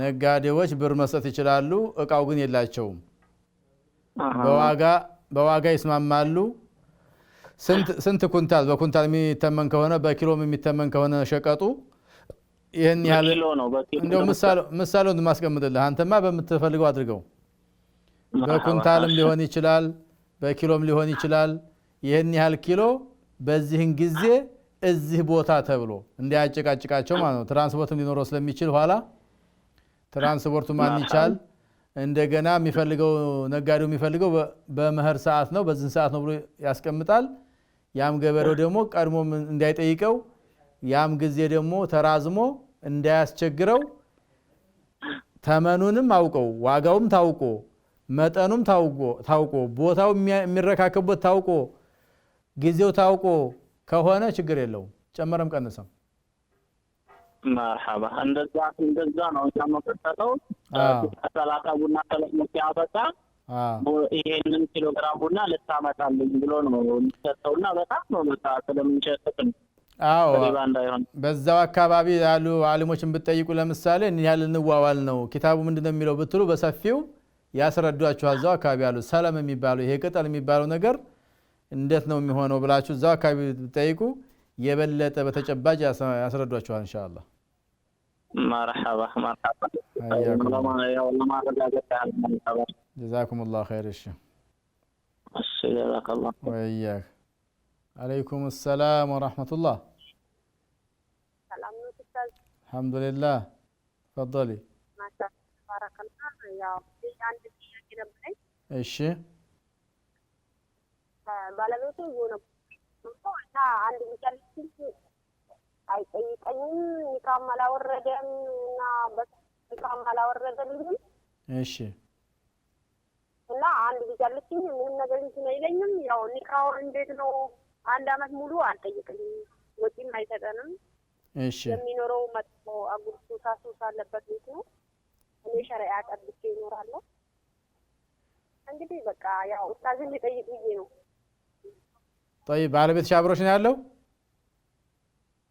ነጋዴዎች ብር መስጠት ይችላሉ። እቃው ግን የላቸውም። በዋጋ ይስማማሉ። ስንት ኩንታል በኩንታል የሚተመን ከሆነ በኪሎም የሚተመን ከሆነ ሸቀጡ ይሄን ያህል እንደው ምሳሌውን ማስቀምጥልህ አንተማ በምትፈልገው አድርገው። በኩንታልም ሊሆን ይችላል፣ በኪሎም ሊሆን ይችላል። ይሄን ያህል ኪሎ በዚህን ጊዜ እዚህ ቦታ ተብሎ እንዲያጨቃጭቃቸው ማለት ነው። ትራንስፖርትም ሊኖረው ስለሚችል ኋላ ትራንስፖርቱ ማን ይቻል እንደገና የሚፈልገው ነጋዴው የሚፈልገው በመኸር ሰዓት ነው፣ በዚህ ሰዓት ነው ብሎ ያስቀምጣል። ያም ገበሬው ደግሞ ቀድሞ እንዳይጠይቀው ያም ጊዜ ደግሞ ተራዝሞ እንዳያስቸግረው ተመኑንም አውቀው ዋጋውም ታውቆ መጠኑም ታውቆ ቦታው የሚረካከበት ታውቆ ጊዜው ታውቆ ከሆነ ችግር የለውም ጨመረም ቀንሰም መርሐባ እንደዛ ነው የምንቀጠለው። ሰላሳ ቡና ተለቅሞ ሲያበቃ ይሄንን ኪሎግራም ቡና ልታመጣልኝ ብሎ ነው የሚሰጠውና በጣም ነው በቃ ስለምንጨጥቅን አዎ በዛው አካባቢ ያሉ ዓሊሞችን ብትጠይቁ ለምሳሌ እኛ ያህል እንዋዋል ነው ኪታቡ ምንድነው የሚለው ብትሉ በሰፊው ያስረዷችኋል። እዛው አካባቢ ያሉ ሰለም የሚባለው ይሄ ቅጠል የሚባለው ነገር እንዴት ነው የሚሆነው ብላችሁ እዛው አካባቢ ብትጠይቁ የበለጠ በተጨባጭ ያስረዷችኋል ኢንሻአላህ። መርሐባ جزاكم الله خير جزاك الله وإياك. عليكم السلام ورحمة الله. سلام أستاذ. الحمد لله تفضلي. ما شاء الله بارك الله. يا عندي كده بلاي ايش ባለቤቱ የሆነ እና አንድ ሚከልስ አይጠይቀኝም ኒካም አላወረደም እና ኒካም አላወረደልኝም። እሺ እና አንድ ቢጃልኝ ምንም ነገር እንትን አይለኝም። ያው ኒካው እንዴት ነው አንድ አመት ሙሉ አልጠይቀኝም ወጪም አይሰጠንም። እሺ የሚኖረው መጥቶ አጉርሱ ታሱስ አለበት ቤት ነው። እኔ ሸሪዓ ጠብቄ እኖራለሁ። እንግዲህ በቃ ያው ኡስታዝን ሊጠይቅ ብዬ ነው። طيب ባለቤትሽ አብሮሽ ነው ያለው?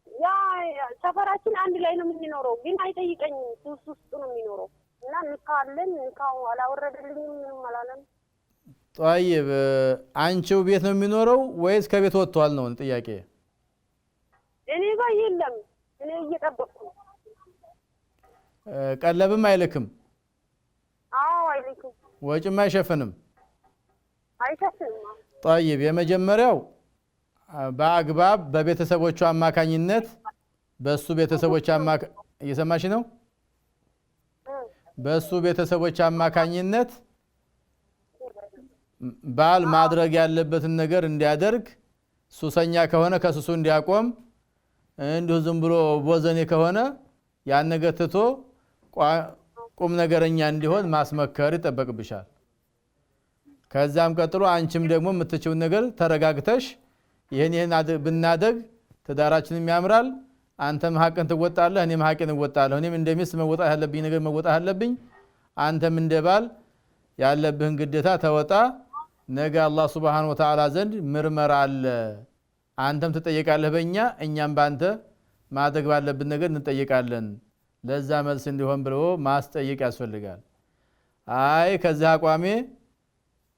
ያ ሰፈራችን አንድ ላይ ነው የምንኖረው ግን አይጠይቀኝም። ሱስ ውስጥ ነው የሚኖረው እና ንካለን ንካው አላወረደልኝም ምንም አላለም። طيب አንቺው ቤት ነው የሚኖረው ወይስ ከቤት ወጥቷል ነው ጥያቄ? እኔ ጋር የለም እኔ እየጠበቅኩ ነው። ቀለብም አይልክም? አዎ አይልክም። ወጭም አይሸፍንም? አይሸፍንም። طيب የመጀመሪያው በአግባብ በቤተሰቦቹ አማካኝነት በሱ ቤተሰቦች እየሰማሽ ነው? በሱ ቤተሰቦች አማካኝነት ባል ማድረግ ያለበትን ነገር እንዲያደርግ ሱሰኛ ከሆነ ከሱሱ እንዲያቆም እንዲሁ ዝም ብሎ ቦዘኔ ከሆነ ያን ነገር ትቶ ቁም ነገረኛ እንዲሆን ማስመከር ይጠበቅብሻል። ከዛም ቀጥሎ አንቺም ደግሞ የምትችውን ነገር ተረጋግተሽ ይሄን ብናደግ ትዳራችንም ያምራል አንተም ሐቅን ትወጣለህ እኔም ሐቅን እወጣለሁ እኔም እንደሚስ መወጣት ያለብኝ ነገር መወጣት አለብኝ አንተም እንደባል ያለብህን ግዴታ ተወጣ። ነገ አላህ Subhanahu Wa Ta'ala ዘንድ ምርመራ አለ አንተም ትጠየቃለህ በእኛ እኛም ባንተ ማደግ ባለብን ነገር እንጠየቃለን። ለዛ መልስ እንዲሆን ብሎ ማስጠየቅ ያስፈልጋል። አይ ከዛ አቋሜ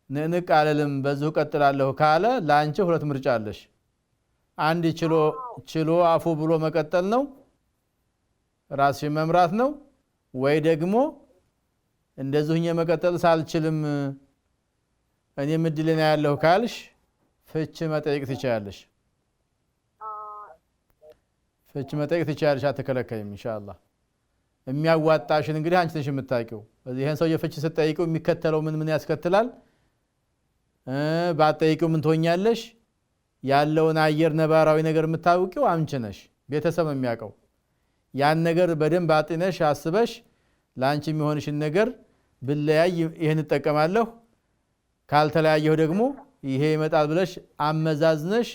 ንንቅ አለልም በዚሁ ቀጥላለሁ ካለ ላንቺ ሁለት ምርጫ አለሽ። አንድ ችሎ አፉ ብሎ መቀጠል ነው ራስሽን መምራት ነው ወይ ደግሞ እንደዚሁኝ መቀጠል ሳልችልም እኔ ምድልና ያለው ካልሽ ፍች መጠየቅ ትችያለሽ። ፍች መጠየቅ ትችያለሽ አትከለከይም ኢንሻአላህ። የሚያዋጣሽን እንግዲህ አንቺ ነሽ የምታውቂው። ይሄን ሰው የፍች ስትጠይቂው የሚከተለው ምን ያስከትላል ባጠይቂው ምን ትሆኛለሽ ያለውን አየር ነባራዊ ነገር የምታውቂው አንቺ ነሽ ቤተሰብ የሚያውቀው። ያን ነገር በደንብ አጥነሽ አስበሽ ላንቺ የሚሆንሽን ነገር ብለያይ ይሄን ተጠቀማለሁ ካልተለያየው ደግሞ ይሄ ይመጣል ብለሽ አመዛዝነሽ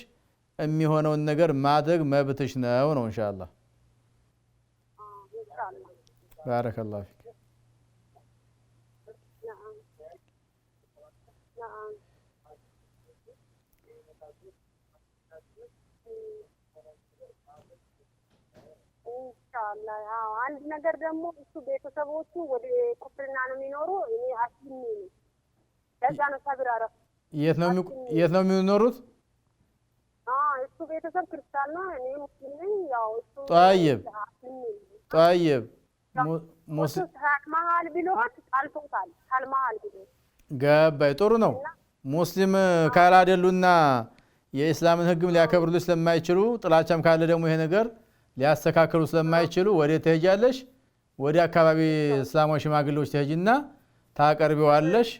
የሚሆነውን ነገር ማድረግ መብትሽ ነው ኢንሻአላህ። ባረከላሁ ፊክ። ኢንሻአላህ ያው አንድ ነገር ደግሞ እሱ ቤተሰቦቹ ወደ ኩፍርና ነው የሚኖሩ እኔ አስልሚ ነኝ። ለዛ ነው ሰብር አረፍ። የት ነው የሚኖሩት? እሱ ቤተሰብ ክርስቲያን ነው እኔ ሙስሊም ነኝ። ያው እሱ طيب ሙስሊም ታልማል ቢሎት ታልፎታል ታልማል ቢሎት ገባይ ጥሩ ነው። ሙስሊም ካላደሉና የእስላምን ህግም ሊያከብሩልሽ ስለማይችሉ ጥላቻም ካለ ደግሞ ይሄ ነገር ሊያስተካክሉ ስለማይችሉ ወደ ተሄጃለሽ ወደ አካባቢ እስላማዊ ሽማግሌዎች ተሄጂና ታቀርቢዋለሽ።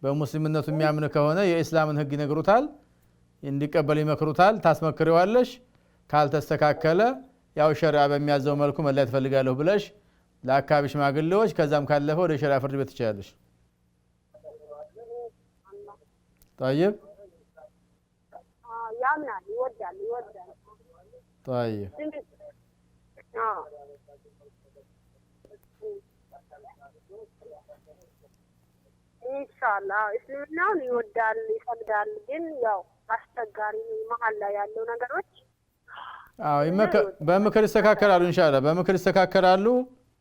በሙስሊምነቱ የሚያምን ከሆነ የእስላምን ህግ ይነግሩታል እንዲቀበል ይመክሩታል ታስመክሪዋለሽ። ካልተስተካከለ ያው ሸሪዓ በሚያዘው መልኩ መለያየት ፈልጋለሁ ብለሽ ለአካባቢ ሽማግሌዎች ከዛም ካለፈ ወደ ሸሪዓ ፍርድ ቤት ትችላለሽ። طيب ያምናል ይወዳል طيب ኢንሻአላህ እስልምናውን ይወዳል ይፈቅዳል። ግን ያው አስቸጋሪ መሀል ላይ ያለው ነገሮች በምክር ይስተካከላሉ። ኢንሻአላህ በምክር ይስተካከላሉ።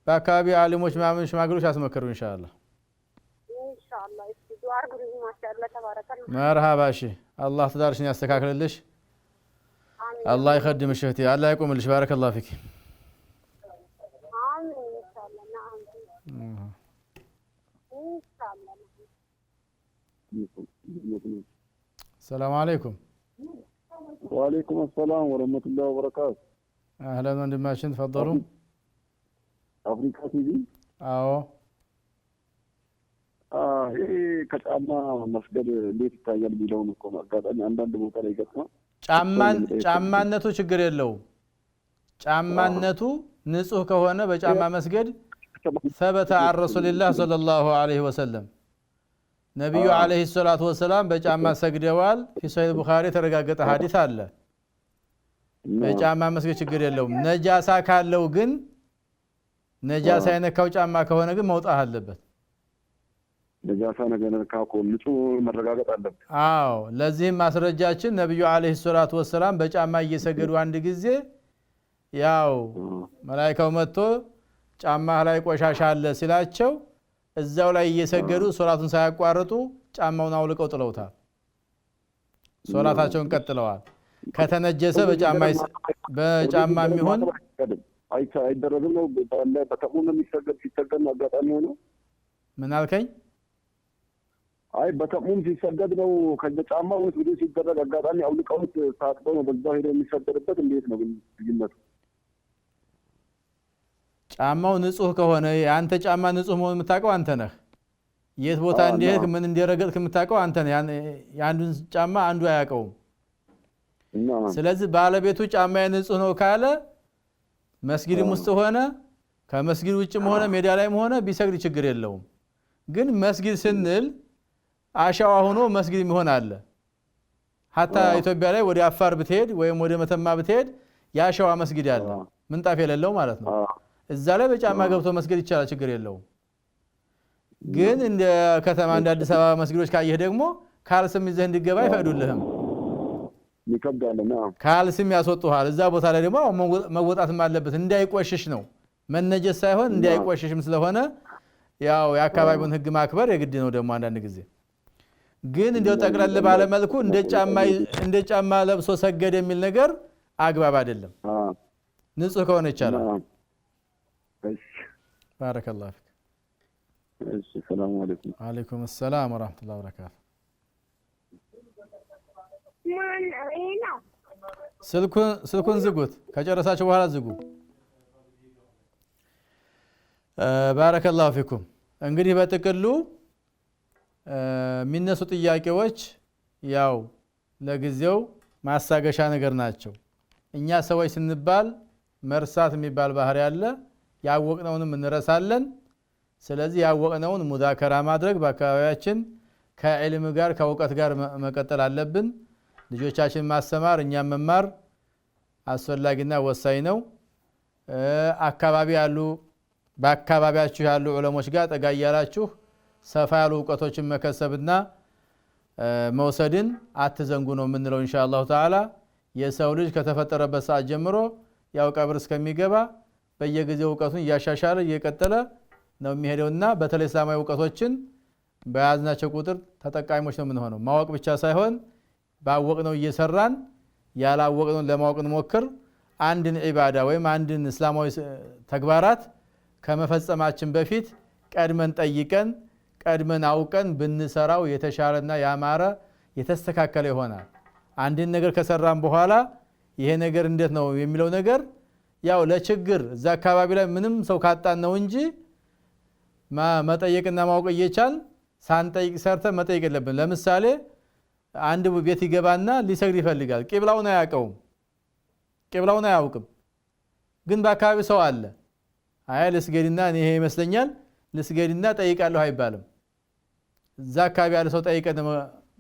በአካባቢ ዓሊሞች ምናምን ሽማግሌዎች ያስመክሩ ኢንሻአላህ። እስኪ ዱዓ አድርጉ። ማሻአላህ ተባረከ። መርሃባ እሺ። አላህ ትዳርሽን ያስተካክልልሽ። አላህ ይخدምሽ እህቴ። አላህ ይቆምልሽ። ባረከላሁ ፊክ። አሚን ኢንሻአላህ። ነዓም ኢንሻአላህ። السلام عليكم. وعليكم السلام ورحمة الله وبركاته. أهلا وندماشن تفضلوا. أفريقيا تيفي. ይሄ ከጫማ መስገድ እንዴት ይታያል የሚለውን እኮ አጋጣሚ አንዳንድ ቦታ ላይ ገጥማ ጫማነቱ ችግር የለውም። ጫማነቱ ንጹህ ከሆነ በጫማ መስገድ ثبت عن رسول الله صلى الله عليه وسلم ነብዩ አለይሂ ሰላቱ ወሰላም በጫማ ሰግደዋል። في صحيح البخاري ተረጋገጠ ሐዲስ አለ። በጫማ መስገድ ችግር የለውም። ነጃሳ ካለው ግን ነጃሳ የነካው ጫማ ከሆነ ግን መውጣት አለበት። ነጃሳ ነገር ካኮ ንጹህ መረጋገጥ አለበት። አዎ ለዚህም ማስረጃችን ነብዩ አለይሂ ሰላቱ ወሰላም በጫማ እየሰገዱ አንድ ጊዜ ያው መላእክቱ መጥቶ ጫማ ላይ ቆሻሻ አለ ሲላቸው እዛው ላይ እየሰገዱ ሶላቱን ሳያቋርጡ ጫማውን አውልቀው ጥለውታል። ሶላታቸውን ቀጥለዋል። ከተነጀሰ በጫማ የሚሆን አይደረግም ነው በተቁም የሚሰገድ ሲሰገድ ነው አጋጣሚ ሆኖ ምን አልከኝ? አይ በተቁም ሲሰገድ ነው ከጫማ ውስጥ ወደ ሲደረግ አጋጣሚ አውልቀውት ሳጥበው ነው በዛው ሄዶ የሚሰገድበት እንዴት ነው ግን ልዩነቱ? ጫማው ንጹህ ከሆነ አንተ ጫማ ንጹህ መሆኑን የምታውቀው አንተ ነህ። የት ቦታ እንደሄድክ ምን እንደረገጥክ የምታውቀው አንተ ነህ። ያንዱን ጫማ አንዱ አያውቀውም። ስለዚህ ባለቤቱ ጫማዬ ንጹህ ነው ካለ መስጊድም ውስጥ ሆነ ከመስጊድ ውጭም ሆነ ሜዳ ላይም ሆነ ቢሰግድ ችግር የለውም። ግን መስጊድ ስንል አሻዋ ሆኖ መስጊድ የሚሆን አለ። ሀታ ኢትዮጵያ ላይ ወደ አፋር ብትሄድ ወይም ወደ መተማ ብትሄድ ያሻዋ መስጊድ አለ፣ ምንጣፍ የሌለው ማለት ነው። እዛ ላይ በጫማ ገብቶ መስጊድ ይቻላል፣ ችግር የለውም። ግን እንደ ከተማ እንደ አዲስ አበባ መስጊዶች ካየህ ደግሞ ካልስም ይዘህ እንድገባ አይፈቅዱልህም። ይከብዳልና ካልስም ያስወጡሃል። እዛ ቦታ ላይ ደግሞ መወጣትም አለበት እንዳይቆሽሽ ነው። መነጀስ ሳይሆን እንዳይቆሽሽም ስለሆነ ያው የአካባቢውን ህግ ማክበር የግድ ነው። ደግሞ አንዳንድ ጊዜ ግን እንደው ጠቅለል ባለ መልኩ እንደ ጫማ ለብሶ ሰገድ የሚል ነገር አግባብ አይደለም። ንጹህ ከሆነ ይቻላል። ባረከላሁ ፊክ። እሺ ሰላም አለይኩም። ወአለይኩም ሰላም ወራህመቱላሂ ወበረካቱ። ስልኩን ዝጉት፣ ከጨረሳችሁ በኋላ ዝጉ። ባረከላሁ ፊኩም። እንግዲህ በጥቅሉ የሚነሱ ጥያቄዎች ያው ለጊዜው ማሳገሻ ነገር ናቸው። እኛ ሰዎች ስንባል መርሳት የሚባል ባህሪ አለ። ያወቅነውንም እንረሳለን። ስለዚህ ያወቅነውን ሙዛከራ ማድረግ በአካባቢያችን ከዕልም ጋር ከእውቀት ጋር መቀጠል አለብን። ልጆቻችን ማስተማር እኛም መማር አስፈላጊና ወሳኝ ነው። በአካባቢያችሁ ያሉ ዑለሞች ጋር ጠጋ እያላችሁ ሰፋ ያሉ እውቀቶችን መከሰብና መውሰድን አትዘንጉ ነው የምንለው ኢንሻአላሁ ተዓላ። የሰው ልጅ ከተፈጠረበት ሰዓት ጀምሮ ያው ቀብር እስከሚገባ በየጊዜው እውቀቱን እያሻሻለ እየቀጠለ ነው የሚሄደውና በተለይ እስላማዊ እውቀቶችን በያዝናቸው ቁጥር ተጠቃሚዎች ነው የምንሆነው። ማወቅ ብቻ ሳይሆን ባወቅነው እየሰራን ያላወቅነውን ለማወቅ እንሞክር። አንድን ዒባዳ ወይም አንድን እስላማዊ ተግባራት ከመፈጸማችን በፊት ቀድመን ጠይቀን ቀድመን አውቀን ብንሰራው የተሻለና ያማረ የተስተካከለ ይሆናል። አንድን ነገር ከሰራን በኋላ ይሄ ነገር እንዴት ነው የሚለው ነገር ያው ለችግር እዛ አካባቢ ላይ ምንም ሰው ካጣን ነው እንጂ መጠየቅና ማወቅ እየቻል ሳንጠይቅ ሰርተን መጠየቅ የለብን። ለምሳሌ አንድ ቤት ይገባና ሊሰግድ ይፈልጋል። ቂብላውን አያውቀውም፣ ቂብላውን አያውቅም። ግን በአካባቢ ሰው አለ። አይ ልስገድና እኔ ይሄ ይመስለኛል ልስገድና ጠይቃለሁ አይባልም። እዛ አካባቢ ያለ ሰው ጠይቀን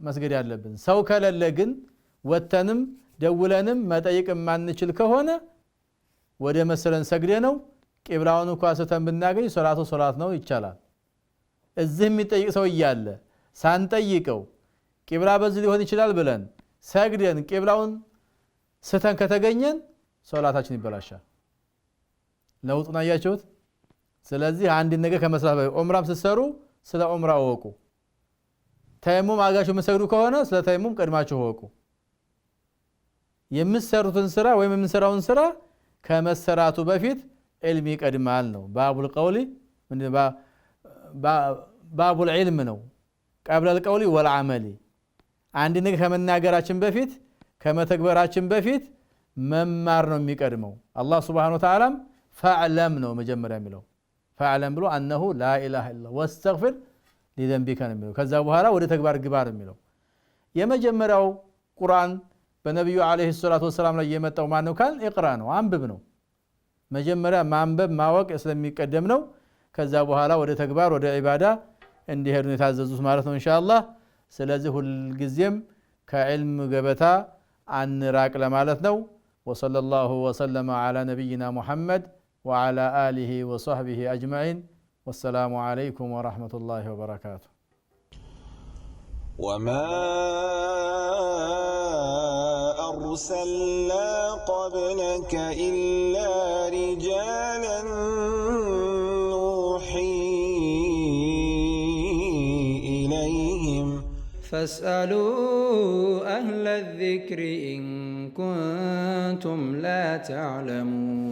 መስገድ ያለብን። ሰው ከሌለ ግን ወተንም ደውለንም መጠየቅ ማንችል ከሆነ ወደ መስለን ሰግደ ነው ቂብላውን እንኳን ስተን ብናገኝ ሶላቱ ሶላት ነው ይቻላል። እዚህ የሚጠይቅ ሰው እያለ ሳንጠይቀው ቂብላ በዚህ ሊሆን ይችላል ብለን ሰግደን ቂብላውን ስተን ከተገኘን ሶላታችን ይበላሻል። ለውጡን አያችሁት? ስለዚህ አንድ ነገር ከመስራት ዑምራም ስትሰሩ ስለ ዑምራ ወቁ። ተየሙም አጋሹ የምትሰግዱ ከሆነ ስለ ተየሙም ቀድማችሁ ወቁ። የምትሰሩትን ስራ ወይም የምንሰራውን ስራ ከመሰራቱ በፊት ዒልም ይቀድማል ነው። ባቡል ቀውሊ ባቡል ዒልም ነው። ቀብለል ቀውሊ ወልዓመሊ አንድ ነገር ከመናገራችን በፊት ከመተግበራችን በፊት መማር ነው የሚቀድመው። አላህ ሱብሓነሁ ወተዓላ ፈዕለም ነው መጀመሪያ የሚለው ፈዕለም ብሎ አነሁ ላ ኢላሃ ኢለላህ ወስተግፊር ሊዘንቢከ ነው የሚለው። ከዛ በኋላ ወደ ተግባር ግባ ነው የሚለው። የመጀመሪያው ቁርአን በነቢዩ ዓለይሂ ሰላቱ ወሰላም ላይ የመጣው ማነው ካል ኢቅራ ነው፣ አንብብ ነው። መጀመሪያ ማንበብ ማወቅ ስለሚቀደም ነው። ከዛ በኋላ ወደ ተግባር ወደ ዒባዳ እንዲሄዱ የታዘዙት ማለት ነው ኢንሻአላህ። ስለዚህ ሁልጊዜም ከዕልም ገበታ አንራቅ ለማለት ነው። ወሰለላሁ ወሰለመ ዐላ ነቢይና ሙሐመድ ወዐላ አሊሂ ወሰሕቢሂ አጅመዒን። ወሰላሙ ዐለይኩም ወረሕመቱላሂ ወበረካቱሁ። وما أرسلنا قبلك إلا رجالا نوحي إليهم فاسألوا أهل الذكر إن كنتم لا تعلمون